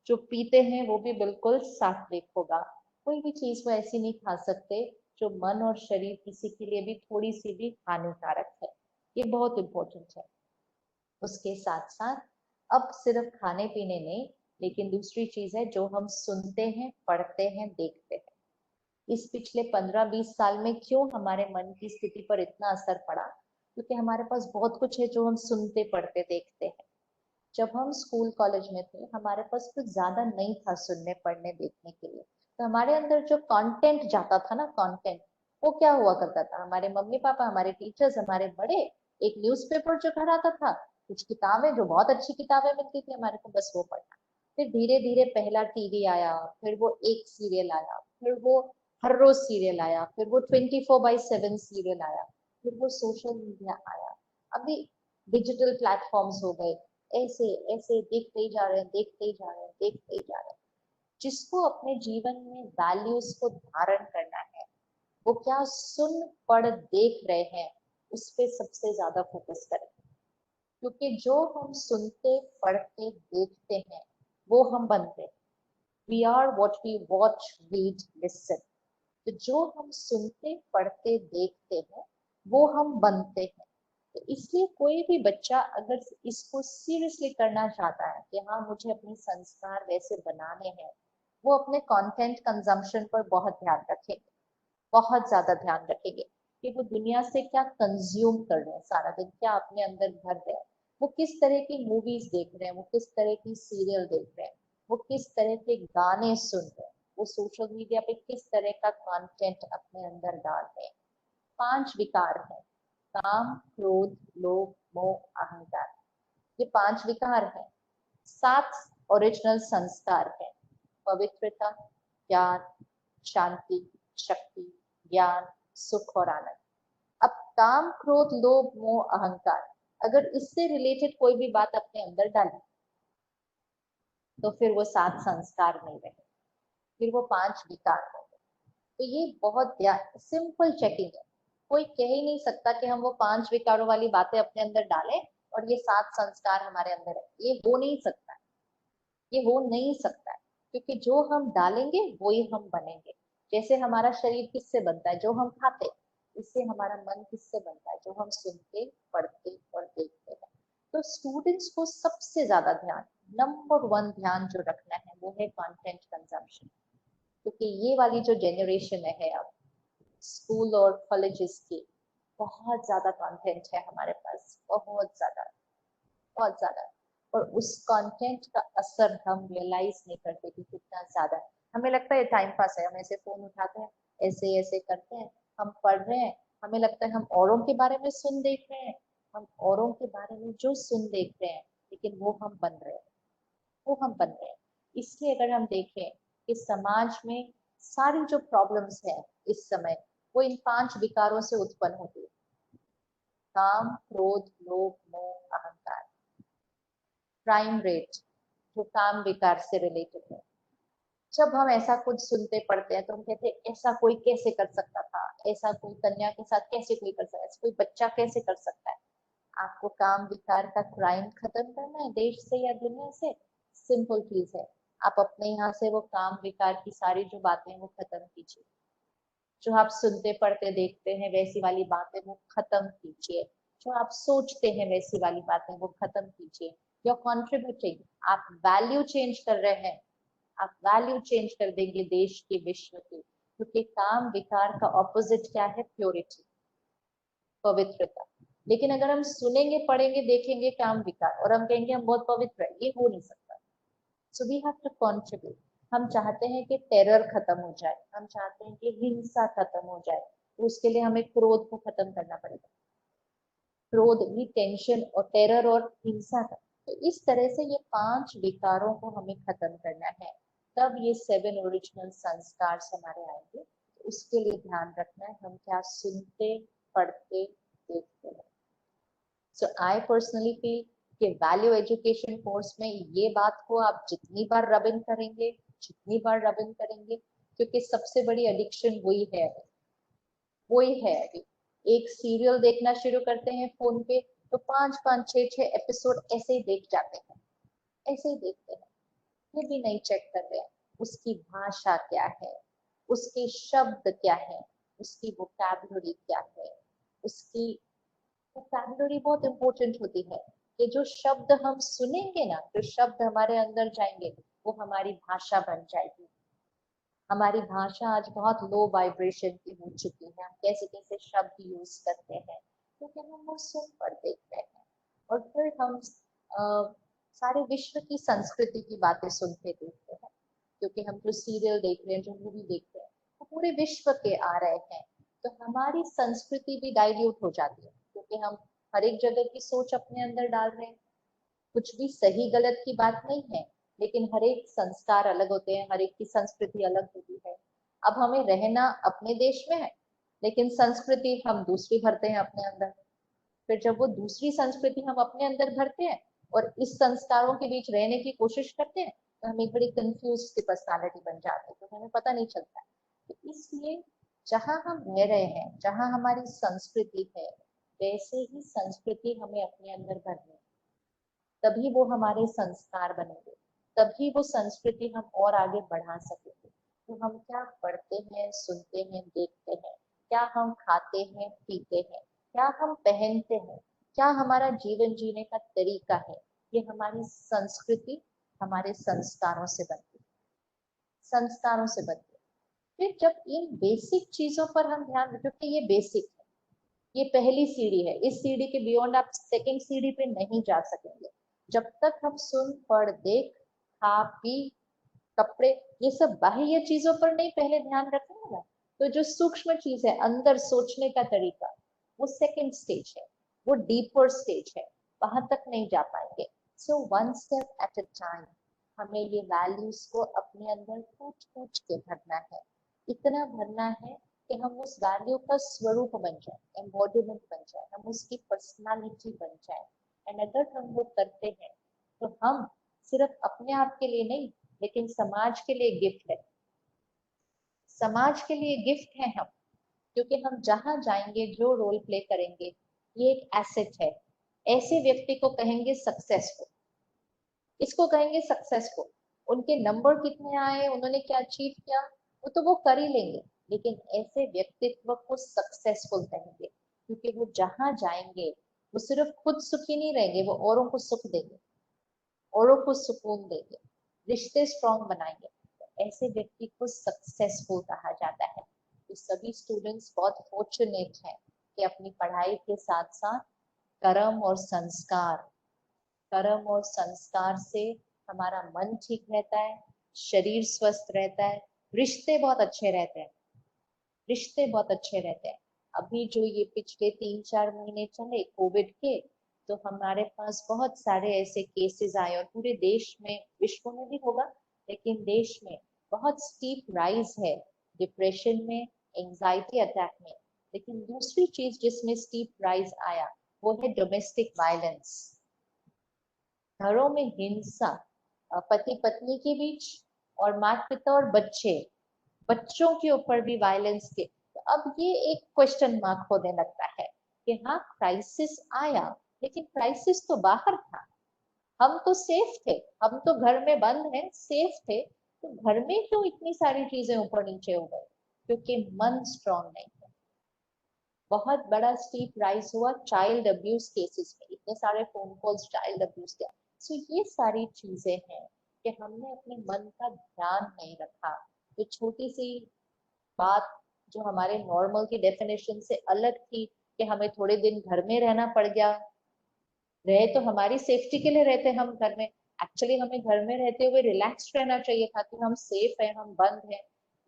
जो पीते हैं वो भी बिल्कुल सात्विक होगा। कोई भी चीज वो ऐसी नहीं खा सकते जो मन और शरीर किसी के लिए भी थोड़ी सी भी हानिकारक है। ये बहुत इंपॉर्टेंट है। उसके साथ साथ अब सिर्फ खाने पीने नहीं, लेकिन दूसरी चीज है जो हम सुनते हैं, पढ़ते हैं, देखते हैं। इस पिछले 15-20 साल में क्यों हमारे मन की स्थिति पर इतना असर पड़ा? क्योंकि हमारे पास बहुत कुछ है जो हम सुनते, पढ़ते, देखते हैं। जब हम स्कूल कॉलेज में थे, हमारे पास कुछ ज्यादा नहीं था सुनने, पढ़ने, देखने के लिए। तो हमारे अंदर जो कंटेंट जाता था ना, कंटेंट, वो क्या हुआ करता था? हमारे मम्मी पापा, हमारे टीचर्स, हमारे बड़े, एक न्यूज़पेपर जो घर आता था, कुछ किताबें, जो बहुत अच्छी किताबें मिलती थी हमारे को, बस वो पढ़ना। फिर धीरे धीरे पहला टीवी आया, फिर वो एक सीरियल आया, फिर वो हर रोज सीरियल आया, फिर वो 24/7 सीरियल आया, फिर वो सोशल मीडिया आया, अभी डिजिटल प्लेटफॉर्म्स हो गए। ऐसे ऐसे देखते ही जा रहे हैं, देखते ही जा रहे हैं, देखते ही जा रहे हैं। जिसको अपने जीवन में वैल्यूज को धारण करना है, वो क्या सुन पढ़ देख रहे हैं, उस पे सबसे ज्यादा फोकस करें। क्योंकि जो हम सुनते, पढ़ते, देखते हैं, वो हम बनते हैं। We are what we watch, read, listen. तो जो हम सुनते, पढ़ते, देखते हैं, वो हम बनते हैं। तो इसलिए कोई भी बच्चा अगर इसको सीरियसली करना चाहता है कि हाँ मुझे अपने संस्कार वैसे बनाने हैं, वो अपने कंटेंट कंजम्पशन पर बहुत ध्यान रखेंगे, बहुत ज्यादा ध्यान रखेंगे कि वो दुनिया से क्या कंज्यूम कर रहे हैं, सारा दिन क्या अपने अंदर भर रहे हैं, वो किस तरह की मूवीज देख रहे हैं, वो किस तरह की सीरियल देख रहे हैं, वो किस तरह के गाने सुन रहे हैं, वो सोशल मीडिया पे किस तरह का कंटेंट अपने अंदर डाल रहे हैं। 5 विकार हैं: काम, क्रोध, लोभ, मोह, अहंकार। ये 5 विकार हैं। 7 ओरिजिनल संस्कार हैं: पवित्रता, ज्ञान, शांति, शक्ति, ज्ञान, सुख और आनंद। अब काम, क्रोध, लोभ, मोह, अहंकार, अगर इससे रिलेटेड कोई भी बात अपने अंदर डाली, तो फिर वो 7 संस्कार नहीं रहे, फिर वो 5 विकार हो गए। तो ये बहुत सिंपल चेकिंग है। कोई कह ही नहीं सकता कि हम वो 5 विकारों वाली बातें अपने अंदर डालें और ये 7 संस्कार हमारे अंदर है। ये हो नहीं सकता है, ये हो नहीं सकता है। क्योंकि जो हम डालेंगे वो ही हम बनेंगे। जैसे हमारा शरीर किससे बनता है? जो हम खाते हैं। इससे हमारा मन किससे बनता है? जो हम सुनते, पढ़ते और देखते हैं। तो स्टूडेंट्स को सबसे ज्यादा ध्यान, नंबर 1 ध्यान जो रखना है, वो है कंटेंट कंजम्पशन। क्योंकि ये वाली जो जनरेशन है अब स्कूल और कॉलेजेस की, बहुत ज्यादा कंटेंट है हमारे पास, बहुत ज्यादा, बहुत ज्यादा। और उस कंटेंट का असर हम रियलाइज नहीं करते कि कितना ज्यादा है। हमें लगता है टाइम पास है, हम ऐसे फोन उठाते हैं, ऐसे ऐसे करते हैं, हम पढ़ रहे हैं, हमें लगता है हम औरों के बारे में सुन देख रहे हैं, हम औरों के बारे में जो सुन देख रहे हैं, लेकिन वो हम बन रहे हैं, वो हम बन रहे हैं। इसलिए अगर हम देखें कि समाज में सारी जो प्रॉब्लम्स है इस समय, वो इन 5 विकारों से उत्पन्न होती है। काम, क्रोध, लोभ, मोह, अहंकार। क्राइम रेट जो काम विकार से रिलेटेड है। जब हम ऐसा कुछ सुनते पढ़ते हैं तो हम कहते हैं ऐसा कोई कैसे कर सकता था, ऐसा कोई कन्या के साथ कैसे कोई कर सकता है, ऐसा कोई बच्चा कैसे कर सकता है। आपको काम विकार का क्राइम खत्म करना है देश से या दुनिया से, सिंपल चीज है। आप अपने यहाँ से वो काम विकार की सारी जो बातें हैं वो खत्म कीजिए। जो आप सुनते पढ़ते देखते हैं वैसी वाली बातें वो खत्म कीजिए। जो आप सोचते हैं वैसी वाली बातें वो खत्म कीजिए। योर कॉन्ट्रीब्यूटिंग, आप वैल्यू चेंज कर रहे हैं, आप वैल्यू चेंज कर देंगे देश की, विश्व की। क्योंकि काम विकार का ऑपोजिट क्या है? प्योरिटी, पवित्रता। लेकिन अगर हम सुनेंगे पढ़ेंगे देखेंगे काम विकार और हम कहेंगे हम बहुत पवित्र है, ये हो नहीं सकता। So we have to contribute. हम चाहते हैं कि टेरर खत्म हो जाए, हम चाहते हैं कि हिंसा खत्म हो जाए, तो उसके लिए हमें क्रोध को खत्म करना पड़ेगा। क्रोध भी टेंशन और टेरर और हिंसा का। तो इस तरह से ये 5 विकारों को हमें खत्म करना है, तब ये 7 ओरिजिनल संस्कार हमारे आएंगे। तो उसके लिए ध्यान रखना है हम क्या सुनते पढ़ते देखते हैं। सो आई पर्सनली फील कि वैल्यू एजुकेशन कोर्स में ये बात को आप जितनी बार रब इन करेंगे, जितनी बार रब इन करेंगे, क्योंकि सबसे बड़ी एडिक्शन वही है, वही है। अभी एक सीरियल देखना शुरू करते हैं फोन पे तो 5-5 6-6 एपिसोड ऐसे ही देख जाते हैं, ऐसे ही देखते हैं। ये भी नहीं चेक कर रहे हैं उसकी भाषा क्या है, उसके शब्द क्या है, उसकी वोकैबुलरी क्या है। उसकी वोकैबुलरी बहुत इंपॉर्टेंट होती है कि जो शब्द हम सुनेंगे ना, जो शब्द हमारे अंदर जाएंगे वो हमारी भाषा बन जाएगी। हमारी भाषा आज बहुत लो वाइब्रेशन की हो चुकी है। हम कैसे कैसे शब्द यूज करते हैं क्योंकि हम वो सुन पढ़ देखते हैं। और फिर हम सारे विश्व की संस्कृति की बातें सुनते देखते हैं, क्योंकि हम जो सीरियल देख रहे हैं, जो मूवी देख रहे हैं, वो पूरे विश्व के आ रहे हैं। तो हमारी संस्कृति भी डाइल्यूट हो जाती है, क्योंकि हम हर एक जगह की सोच अपने अंदर डाल रहे हैं। कुछ भी सही गलत की बात नहीं है, लेकिन हर एक संस्कार अलग होते हैं, हर एक की संस्कृति अलग होती है। अब हमें रहना अपने देश में है, लेकिन संस्कृति हम दूसरी भरते हैं अपने अंदर। फिर जब वो दूसरी संस्कृति हम अपने अंदर भरते हैं और इस संस्कारों के बीच रहने की कोशिश करते हैं, तो हम एक बड़ी कंफ्यूज सी पर्सनालिटी बन जाते हैं, तो हमें पता नहीं चलता है। तो इसलिए जहां हम रह रहे हैं, जहां हमारी संस्कृति है, वैसे ही संस्कृति हमें अपने अंदर भरनी है। तभी वो हमारे संस्कार बनेंगे, तभी वो संस्कृति हम और आगे बढ़ा सकेंगे। तो हम क्या पढ़ते हैं, सुनते हैं, देखते हैं, क्या हम खाते हैं, पीते हैं, क्या हम पहनते हैं, क्या हमारा जीवन जीने का तरीका है, ये हमारी संस्कृति हमारे संस्कारों से बनती है, संस्कारों से बनती है। फिर जब इन बेसिक चीजों पर हम ध्यान रखें, क्योंकि ये बेसिक है, ये पहली सीढ़ी है, इस सीढ़ी के बियॉन्ड आप सेकेंड सीढ़ी पे नहीं जा सकेंगे। जब तक हम सुन पढ़ देख खा पी कपड़े ये सब बाह्य चीजों पर नहीं पहले ध्यान रखेंगे ना, तो जो सूक्ष्म चीज है अंदर सोचने का तरीका, वो सेकेंड स्टेज है, वो डीपर स्टेज है, वहां तक नहीं जा पाएंगे। So one step at a time हमें ये वैल्यूज को अपने अंदर पूछ पूछ के भरना है। इतना भरना है कि हम उस वैल्यू का स्वरूप बन जाए, एम्बॉडीमेंट बन जाए, हम उसकी पर्सनालिटी बन जाए। एंड अगर हम वो करते हैं तो हम सिर्फ अपने आप के लिए नहीं, लेकिन समाज के लिए गिफ्ट है, समाज के लिए गिफ्ट है हम। क्योंकि हम जहां जाएंगे जो रोल प्ले करेंगे ये एक एसेट है। ऐसे व्यक्ति को कहेंगे सक्सेसफुल, इसको कहेंगे सक्सेसफुल। उनके नंबर कितने आए, उन्होंने क्या अचीव किया, वो तो वो कर ही लेंगे, लेकिन ऐसे व्यक्तित्व को सक्सेसफुल कहेंगे। क्योंकि वो जहां जाएंगे वो सिर्फ खुद सुखी नहीं रहेंगे, वो औरों को सुख देंगे, औरों को सुकून देंगे, रिश्ते स्ट्रॉन्ग बनाएंगे। तो ऐसे व्यक्ति को सक्सेसफुल कहा जाता है। तो सभी स्टूडेंट्स बहुत फॉर्चुनेट हैं कि अपनी पढ़ाई के साथ साथ कर्म और संस्कार, कर्म और संस्कार से हमारा मन ठीक रहता है, शरीर स्वस्थ रहता है, रिश्ते बहुत अच्छे रहते हैं, रिश्ते बहुत अच्छे रहते हैं। अभी जो ये पिछले 3-4 महीने चले कोविड के, तो हमारे पास बहुत सारे ऐसे केसेस आए और पूरे देश में, विश्व में भी होगा लेकिन देश में बहुत स्टीप राइज है डिप्रेशन में, एंजाइटी अटैक में। लेकिन दूसरी चीज जिसमें स्टीप राइज आया वो है डोमेस्टिक वायलेंस, घरों में हिंसा, पति पत्नी के बीच और माता पिता और बच्चों के ऊपर भी वायलेंस के। तो अब ये एक क्वेश्चन मार्क होने लगता है कि हाँ क्राइसिस आया, लेकिन क्राइसिस तो बाहर था, हम तो सेफ थे, हम तो घर में बंद हैं, सेफ थे, तो घर में क्यों इतनी सारी चीजें ऊपर नीचे हो गई? क्योंकि मन स्ट्रांग नहीं है। बहुत बड़ा स्टीप राइज हुआ चाइल्ड अब्यूज केसेस में, इतने सारे फोन कॉल्स चाइल्ड अब्यूज के। सो ये सारी चीजें हैं कि हमने अपने मन का ध्यान नहीं रखा। तो छोटी सी बात जो हमारे नॉर्मल की डेफिनेशन से अलग थी कि हमें थोड़े दिन घर में रहना पड़ गया, रहे तो हमारी सेफ्टी के लिए रहते हम घर में, एक्चुअली हमें घर में रहते हुए रिलैक्स्ड रहना चाहिए था कि हम सेफ हैं, हम बंद हैं,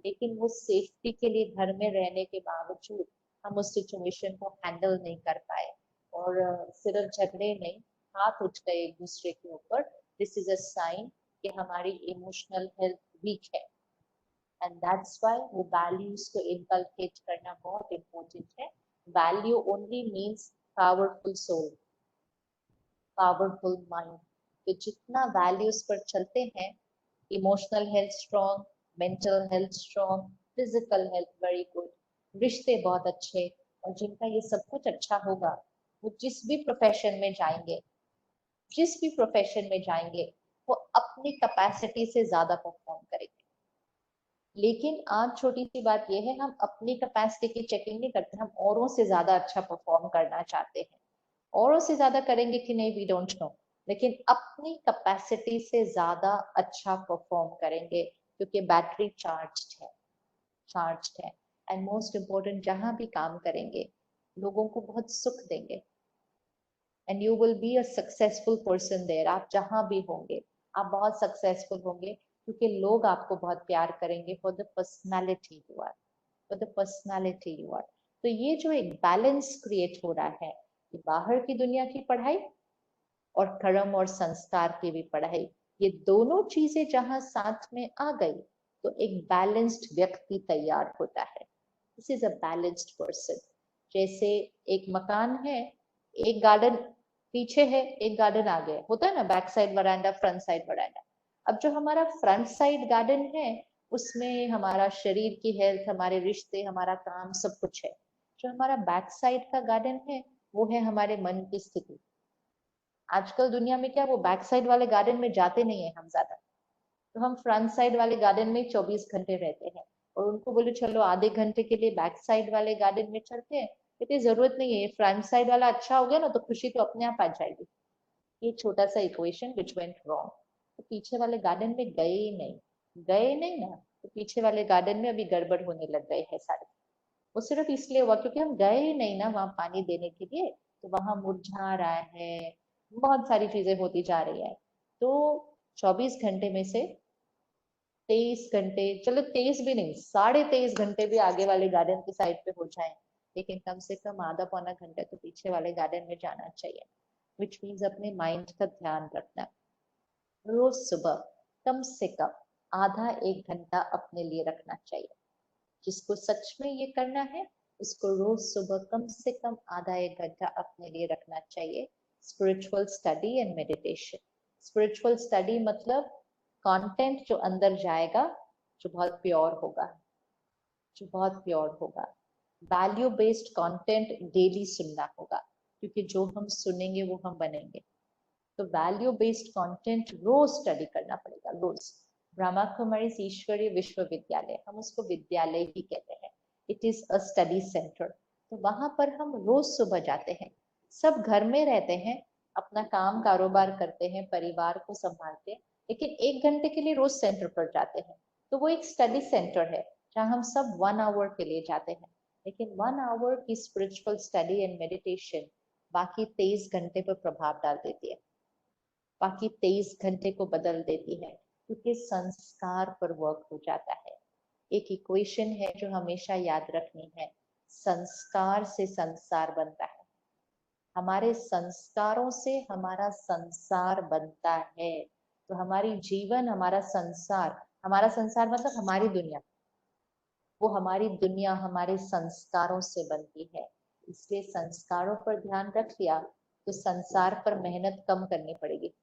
लेकिन वो सेफ्टी के लिए घर में रहने के बावजूद हम उस सिचुएशन को हैंडल नहीं कर पाए और सिर्फ झगड़े नहीं, हाथ उठ गए एक दूसरे के ऊपर। दिस इज अ साइन कि हमारी इमोशनल हेल्थ वीक है, एंड दैट्स व्हाई वो वैल्यूज को इनकलकेट करना बहुत इंपॉर्टेंट है। Value only means powerful soul, powerful mind. तो जितना वैल्यूज पर चलते हैं, emotional health strong, mental health strong, physical health very good, रिश्ते बहुत अच्छे, और जिनका ये सब कुछ अच्छा होगा वो जिस भी प्रोफेशन में जाएंगे, जिस भी प्रोफेशन में जाएंगे वो अपनी कैपेसिटी से ज्यादा परफॉर्म करेंगे। लेकिन आज छोटी सी बात यह है, हम अपनी कैपेसिटी की चेकिंग नहीं करते, हम औरों से ज्यादा अच्छा परफॉर्म करना चाहते हैं। औरों से ज्यादा करेंगे कि नहीं वी डोंट नो, लेकिन अपनी कैपेसिटी से ज्यादा अच्छा परफॉर्म करेंगे क्योंकि बैटरी चार्ज्ड है। एंड मोस्ट इम्पोर्टेंट, जहां भी काम करेंगे लोगों को बहुत सुख देंगे, and you will be a successful person there. आप जहां भी होंगे आप बहुत सक्सेसफुल होंगे क्योंकि लोग आपको बहुत प्यार करेंगे for the personality you are, for the personality you are. तो ये जो एक बैलेंस क्रिएट हो रहा है कि बाहर की दुनिया की पढ़ाई और कर्म और संस्कार की भी पढ़ाई, ये दोनों चीजें जहां साथ में आ गई तो एक बैलेंस्ड व्यक्ति तैयार होता है। This is a balanced person. जैसे एक मकान है, एक गार्डन पीछे है, एक गार्डन आगे है, होता है ना, बैक साइड वरांडा, फ्रंट साइड वरांडा। अब जो हमारा फ्रंट साइड गार्डन है उसमें हमारा शरीर की हेल्थ, हमारे रिश्ते, हमारा काम, सब कुछ है। जो हमारा बैक साइड का गार्डन है वो है हमारे मन की स्थिति। आजकल दुनिया में क्या, वो बैक साइड वाले गार्डन में जाते नहीं है हम ज्यादा, तो हम फ्रंट साइड वाले गार्डन में 24 घंटे रहते हैं। और उनको बोले चलो आधे घंटे के लिए बैक साइड वाले गार्डन में चलते हैं, इतनी जरूरत नहीं है, फ्रंट साइड वाला अच्छा हो गया ना तो खुशी तो अपने आप आ जाएगी। ये छोटा सा इक्वेशन विच वेंट रॉन्ग। तो पीछे वाले गार्डन में गए नहीं ना, तो पीछे वाले गार्डन में अभी गड़बड़ होने लग गए हैं सारे। वो सिर्फ इसलिए हुआ क्योंकि हम गए ही नहीं ना वहां पानी देने के लिए, तो वहां मुरझा रहा है, बहुत सारी चीजें होती जा रही है। तो 24 घंटे में से 23 घंटे, चलो 23 भी नहीं, 23.5 घंटे भी आगे वाले गार्डन की साइड पे हो जाए, लेकिन कम से कम आधा पौना घंटा तो पीछे वाले गार्डन में जाना चाहिए। विच मीन्स अपने माइंड का ध्यान रखना। रोज सुबह कम से कम आधा 1 घंटा अपने लिए रखना चाहिए। जिसको सच में ये करना है उसको रोज सुबह कम से कम आधा 1 घंटा अपने लिए रखना चाहिए। Spiritual study and meditation. Spiritual study मतलब कंटेंट जो अंदर जाएगा, जो बहुत प्योर होगा, जो बहुत प्योर होगा। वैल्यू बेस्ड कंटेंट डेली सुनना होगा, क्योंकि जो हम सुनेंगे वो हम बनेंगे। तो वैल्यू बेस्ड कंटेंट रोज स्टडी करना पड़ेगा, रोज। ब्रह्मा कुमारी ईश्वरीय विश्वविद्यालय, हम उसको विद्यालय ही कहते हैं, it is a study centre. तो वहां पर हम रोज सुबह जाते हैं, सब घर में रहते हैं, अपना काम कारोबार करते हैं, परिवार को संभालते हैं, लेकिन 1 घंटे के लिए रोज सेंटर पर जाते हैं। तो वो एक स्टडी सेंटर है जहाँ हम सब 1 आवर के लिए जाते हैं। लेकिन 1 आवर की स्पिरिचुअल स्टडी एंड मेडिटेशन बाकी 23 घंटे पर प्रभाव डाल देती है, बाकी 23 घंटे को बदल देती है, क्योंकि संस्कार पर वर्क हो जाता है। एक इक्वेशन है जो हमेशा याद रखनी है, संस्कार से संसार बनता है, हमारे संस्कारों से हमारा संसार बनता है। तो हमारी जीवन, हमारा संसार मतलब हमारी दुनिया, वो हमारी दुनिया हमारे संस्कारों से बनती है। इसलिए संस्कारों पर ध्यान रख लिया तो संसार पर मेहनत कम करनी पड़ेगी।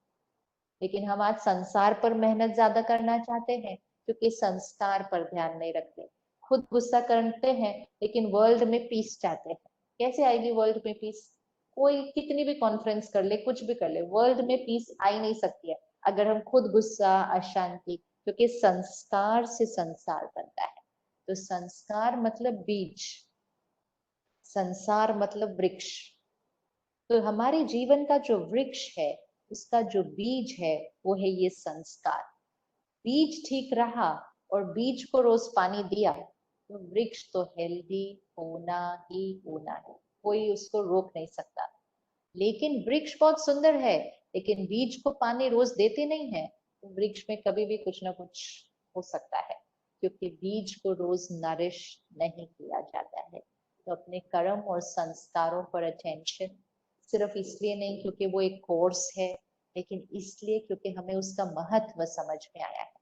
लेकिन हम आज संसार पर मेहनत ज्यादा करना चाहते हैं क्योंकि संस्कार पर ध्यान नहीं रखते। खुद गुस्सा करते हैं लेकिन वर्ल्ड में पीस चाहते हैं। कैसे आएगी वर्ल्ड में पीस? कोई कितनी भी कॉन्फ्रेंस कर ले, कुछ भी कर ले, वर्ल्ड में पीस आ ही नहीं सकती है अगर हम खुद गुस्सा, अशांति, क्योंकि संस्कार से संसार बनता है। तो संस्कार मतलब बीज, संसार मतलब वृक्ष। तो हमारे जीवन का जो वृक्ष है, उसका जो बीज है, वो है ये संस्कार। बीज ठीक रहा और बीज को रोज पानी दिया तो वृक्ष तो हेल्दी होना ही होना है, कोई उसको रोक नहीं सकता। लेकिन वृक्ष बहुत सुंदर है, लेकिन बीज को पानी रोज देते नहीं है तो वृक्ष में कभी भी कुछ ना कुछ हो सकता है, क्योंकि बीज को रोज नरिश नहीं किया जाता है। तो अपने कर्म और संस्कारों पर अटेंशन, सिर्फ इसलिए नहीं क्योंकि वो एक कोर्स है, लेकिन इसलिए क्योंकि हमें उसका महत्व समझ में आया है।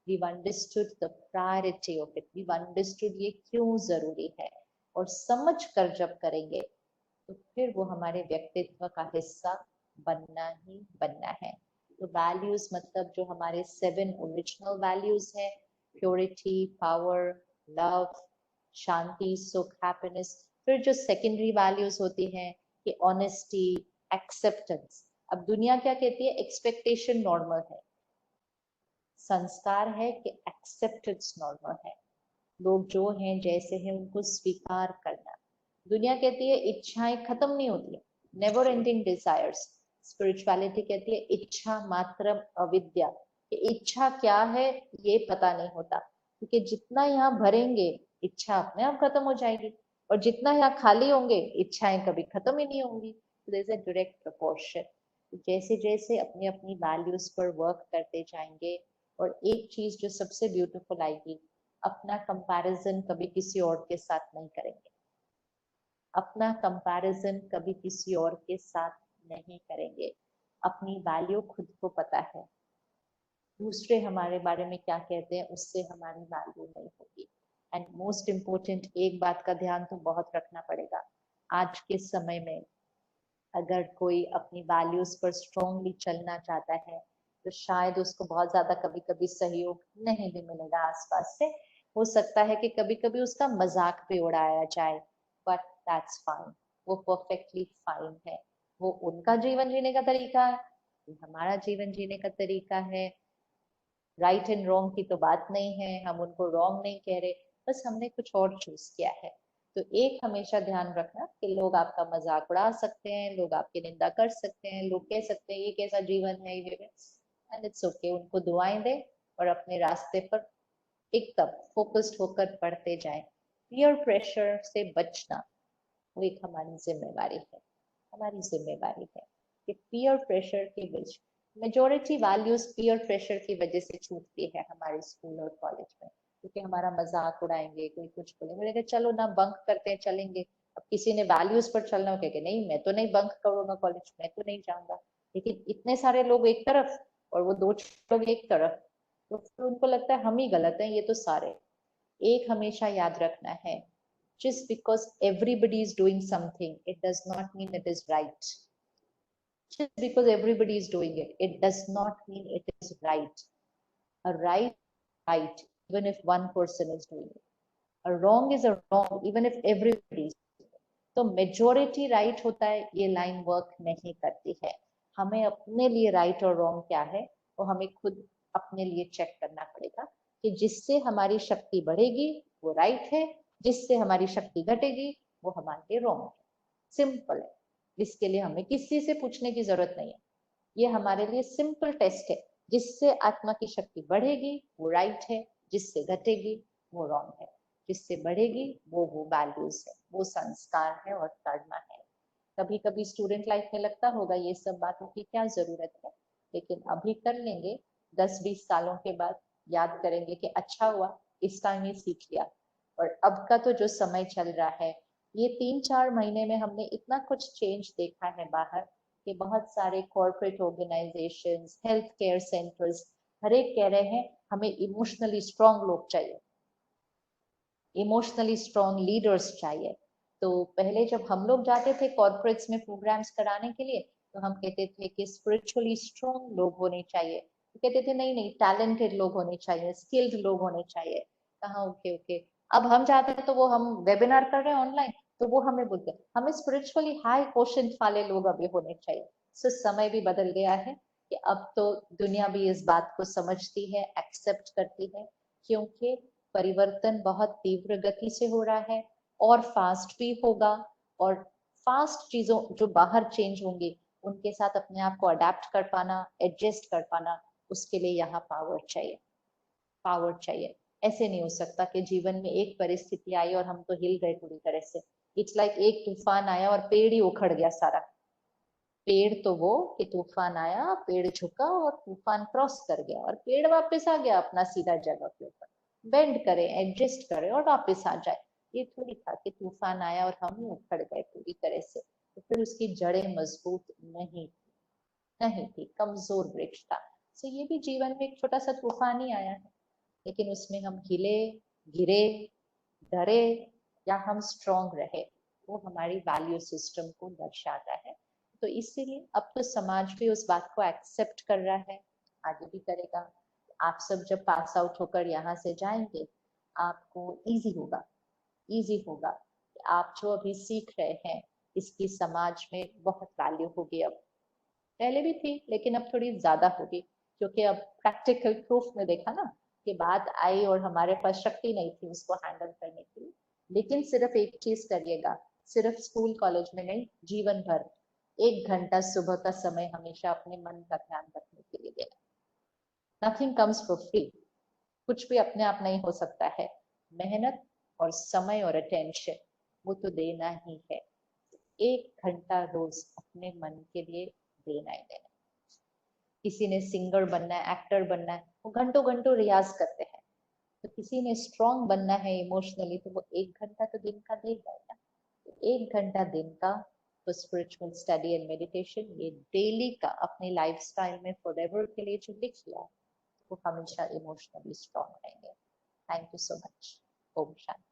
We've understood the priority of it. We've understood ये क्यों जरूरी है, और समझ कर जब करेंगे तो फिर वो हमारे व्यक्तित्व का हिस्सा बनना ही बनना है। तो वैल्यूज मतलब जो हमारे 7 ओरिजिनल वैल्यूज है, प्योरिटी, पावर, लव, शांति, सुख, हैप्पीनेस। फिर जो सेकेंडरी वैल्यूज होती हैं कि ऑनेस्टी, एक्सेप्टेंस। अब दुनिया क्या कहती है? एक्सपेक्टेशन नॉर्मल है, संस्कार है कि एक्सेप्टेंस नॉर्मल है। लोग जो हैं जैसे हैं उनको स्वीकार करना। दुनिया कहती है इच्छाएं खत्म नहीं होती, नेवर एंडिंग डिजायर्स। स्पिरिचुअलिटी कहती है इच्छा मात्र अविद्या, कि इच्छा क्या है ये पता नहीं होता, क्योंकि जितना यहाँ भरेंगे इच्छा अपने आप खत्म हो जाएगी, और जितना यहाँ खाली होंगे इच्छाएं कभी खत्म ही नहीं होंगी। There is a direct proportion. जैसे जैसे अपनी अपनी वैल्यूज पर वर्क करते जाएंगे, और एक चीज जो सबसे ब्यूटीफुल आएगी, अपना कंपैरिजन कभी किसी और के साथ नहीं करेंगे। अपना कंपैरिजन कभी किसी और के साथ नहीं करेंगे। अपनी वैल्यू खुद को पता है, दूसरे हमारे बारे में क्या कहते हैं उससे हमारी वैल्यू नहीं होगी। एंड मोस्ट इम्पोर्टेंट एक बात का ध्यान तो बहुत रखना पड़ेगा, आज के समय में अगर कोई अपनी वैल्यूज पर स्ट्रांगली चलना चाहता है तो शायद उसको बहुत ज्यादा कभी कभी सहयोग नहीं भी मिलेगा आसपास से। हो सकता है कि कभी कभी उसका मजाक भी उड़ाया जाए, बट दैट्स फाइन, वो परफेक्टली फाइन है। वो उनका जीवन जीने का तरीका है, ये हमारा जीवन जीने का तरीका है। राइट एंड रॉन्ग की तो बात नहीं है, हम उनको रॉन्ग नहीं कह रहे, बस हमने कुछ और चूज किया है। तो एक हमेशा ध्यान रखना कि लोग आपका मजाक उड़ा सकते हैं, लोग आपकी निंदा कर सकते हैं, लोग कह सकते हैं ये कैसा जीवन है ये, एंड इट्स ओके, उनको दुआएं दें और अपने रास्ते पर एकदम फोकस्ड होकर बढ़ते जाएं। पीयर प्रेशर से बचना वो एक हमारी जिम्मेवारी है, हमारी जिम्मेवारी है कि पीयर प्रेशर के बीच मेजोरिटी वैल्यूज पीयर प्रेशर की वजह से छूटती है हमारे स्कूल और कॉलेज में, क्योंकि हमारा मजाक उड़ाएंगे, कोई कुछ बोलेंगे, चलो ना बंक करते हैं चलेंगे। अब किसी ने वैल्यूज पर चलना हो कि नहीं मैं तो नहीं बंक करूंगा कॉलेज, मैं तो नहीं जाऊंगा, लेकिन इतने सारे लोग एक तरफ और वो 2 लोग एक तरफ, तो फिर उनको लगता है हम ही गलत हैं, ये तो सारे। एक हमेशा याद रखना है, just because everybody is doing something, it does not mean it is right. Just because everybody is doing it, it does not mean it is right. A right, even if one person is doing it. A wrong is a wrong, even if everybody is doing it. तो majority right होता है ये line work नहीं करती है। हमें अपने लिए राइट और रॉन्ग क्या है वो हमें खुद अपने लिए चेक करना पड़ेगा, कि जिससे हमारी शक्ति बढ़ेगी वो राइट है, जिससे हमारी शक्ति घटेगी वो हमारे लिए रॉन्ग है। सिंपल है, इसके लिए हमें किसी से पूछने की जरूरत नहीं है, ये हमारे लिए सिंपल टेस्ट है। जिससे आत्मा की शक्ति बढ़ेगी वो राइट है, जिससे घटेगी वो रॉन्ग है। जिससे बढ़ेगी वो वैल्यूज है, वो संस्कार है और कर्म है। कभी कभी स्टूडेंट लाइफ में लगता होगा ये सब बातों की क्या जरूरत है, लेकिन अभी कर लेंगे, 10-20 सालों के बाद याद करेंगे कि अच्छा हुआ इस टाइम ये सीख लिया। और अब का तो जो समय चल रहा है ये 3-4 महीने में हमने इतना कुछ चेंज देखा है बाहर कि बहुत सारे corporate organisations, health care centres, हर एक कह रहे हैं हमें इमोशनली स्ट्रांग लोग चाहिए, इमोशनली स्ट्रांग लीडर्स चाहिए। तो पहले जब हम लोग जाते थे कॉर्पोरेट्स में प्रोग्राम्स कराने के लिए, तो हम कहते थे कि स्पिरिचुअली स्ट्रांग लोग होने चाहिए, तो कहते थे नहीं नहीं, टैलेंटेड लोग होने चाहिए, स्किल्ड लोग होने चाहिए। कहा ओके ओके। अब हम जाते हैं तो वो हम वेबिनार कर रहे हैं ऑनलाइन, तो वो हमें बोलते हैं हमें स्पिरिचुअली हाई क्वेश्चन वाले लोग अभी होने चाहिए। सो समय भी बदल गया है कि अब तो दुनिया भी इस बात को समझती है, एक्सेप्ट करती है, क्योंकि परिवर्तन बहुत तीव्र गति से हो रहा है और फास्ट भी होगा। और फास्ट चीजों जो बाहर चेंज होंगी उनके साथ अपने आप को अडेप्ट कर पाना, एडजस्ट कर पाना, उसके लिए यहाँ पावर चाहिए, पावर चाहिए। ऐसे नहीं हो सकता कि जीवन में एक परिस्थिति आई और हम तो हिल गए पूरी तरह से। इट्स लाइक एक तूफान आया और पेड़ ही उखड़ गया सारा। पेड़ तो वो कि तूफान आया, पेड़ झुका और तूफान क्रॉस कर गया और पेड़ वापस आ गया अपना सीधा जगह के ऊपर, बेंड करे, एडजस्ट करे और वापस आ जाए। ये थोड़ी था कि तूफान आया और हम ही उखड़ गए पूरी तरह से। तो फिर उसकी जड़ें मजबूत नहीं थी, कमजोर वृक्ष था। तो ये भी जीवन में एक छोटा सा तूफान ही आया है, लेकिन उसमें हम हिले, गिरे, डरे या हम स्ट्रांग रहे, वो हमारी वैल्यू सिस्टम को दर्शाता है। तो इसीलिए अब तो समाज भी उस बात को एक्सेप्ट कर रहा है, आगे भी करेगा। आप सब जब पास आउट होकर यहाँ से जाएंगे, आपको इजी होगा, इजी होगा कि आप जो अभी सीख रहे हैं इसकी समाज में बहुत वैल्यू होगी। अब पहले भी थी लेकिन अब थोड़ी ज्यादा होगी, क्योंकि अब प्रैक्टिकल प्रूफ में देखा ना कि बात आई और हमारे पास शक्ति नहीं थी उसको हैंडल करने की। लेकिन सिर्फ एक चीज करिएगा, सिर्फ स्कूल कॉलेज में नहीं, जीवन भर 1 घंटा सुबह का समय हमेशा अपने मन का ध्यान रखने के लिए देना। नथिंग कम्स फॉर फ्री, कुछ भी अपने आप नहीं हो सकता है। मेहनत और समय और अटेंशन वो तो देना ही है। 1 घंटा रोज अपने मन के लिए देना ही देना। किसी ने सिंगर बनना है, एक्टर बनना है, वो घंटों घंटों रियाज करते हैं। तो किसी ने स्ट्रांग बनना है इमोशनली, तो वो 1 घंटा तो दिन का देगा ना। तो 1 घंटा दिन का तो स्पिरिचुअल स्टडी एंड मेडिटेशन ये डेली का अपने लाइफस्टाइल में फॉरएवर के लिए जो लिख लिया, वो हमेशा इमोशनली स्ट्रांग रहेंगे। Thank you so much. ओम शांति।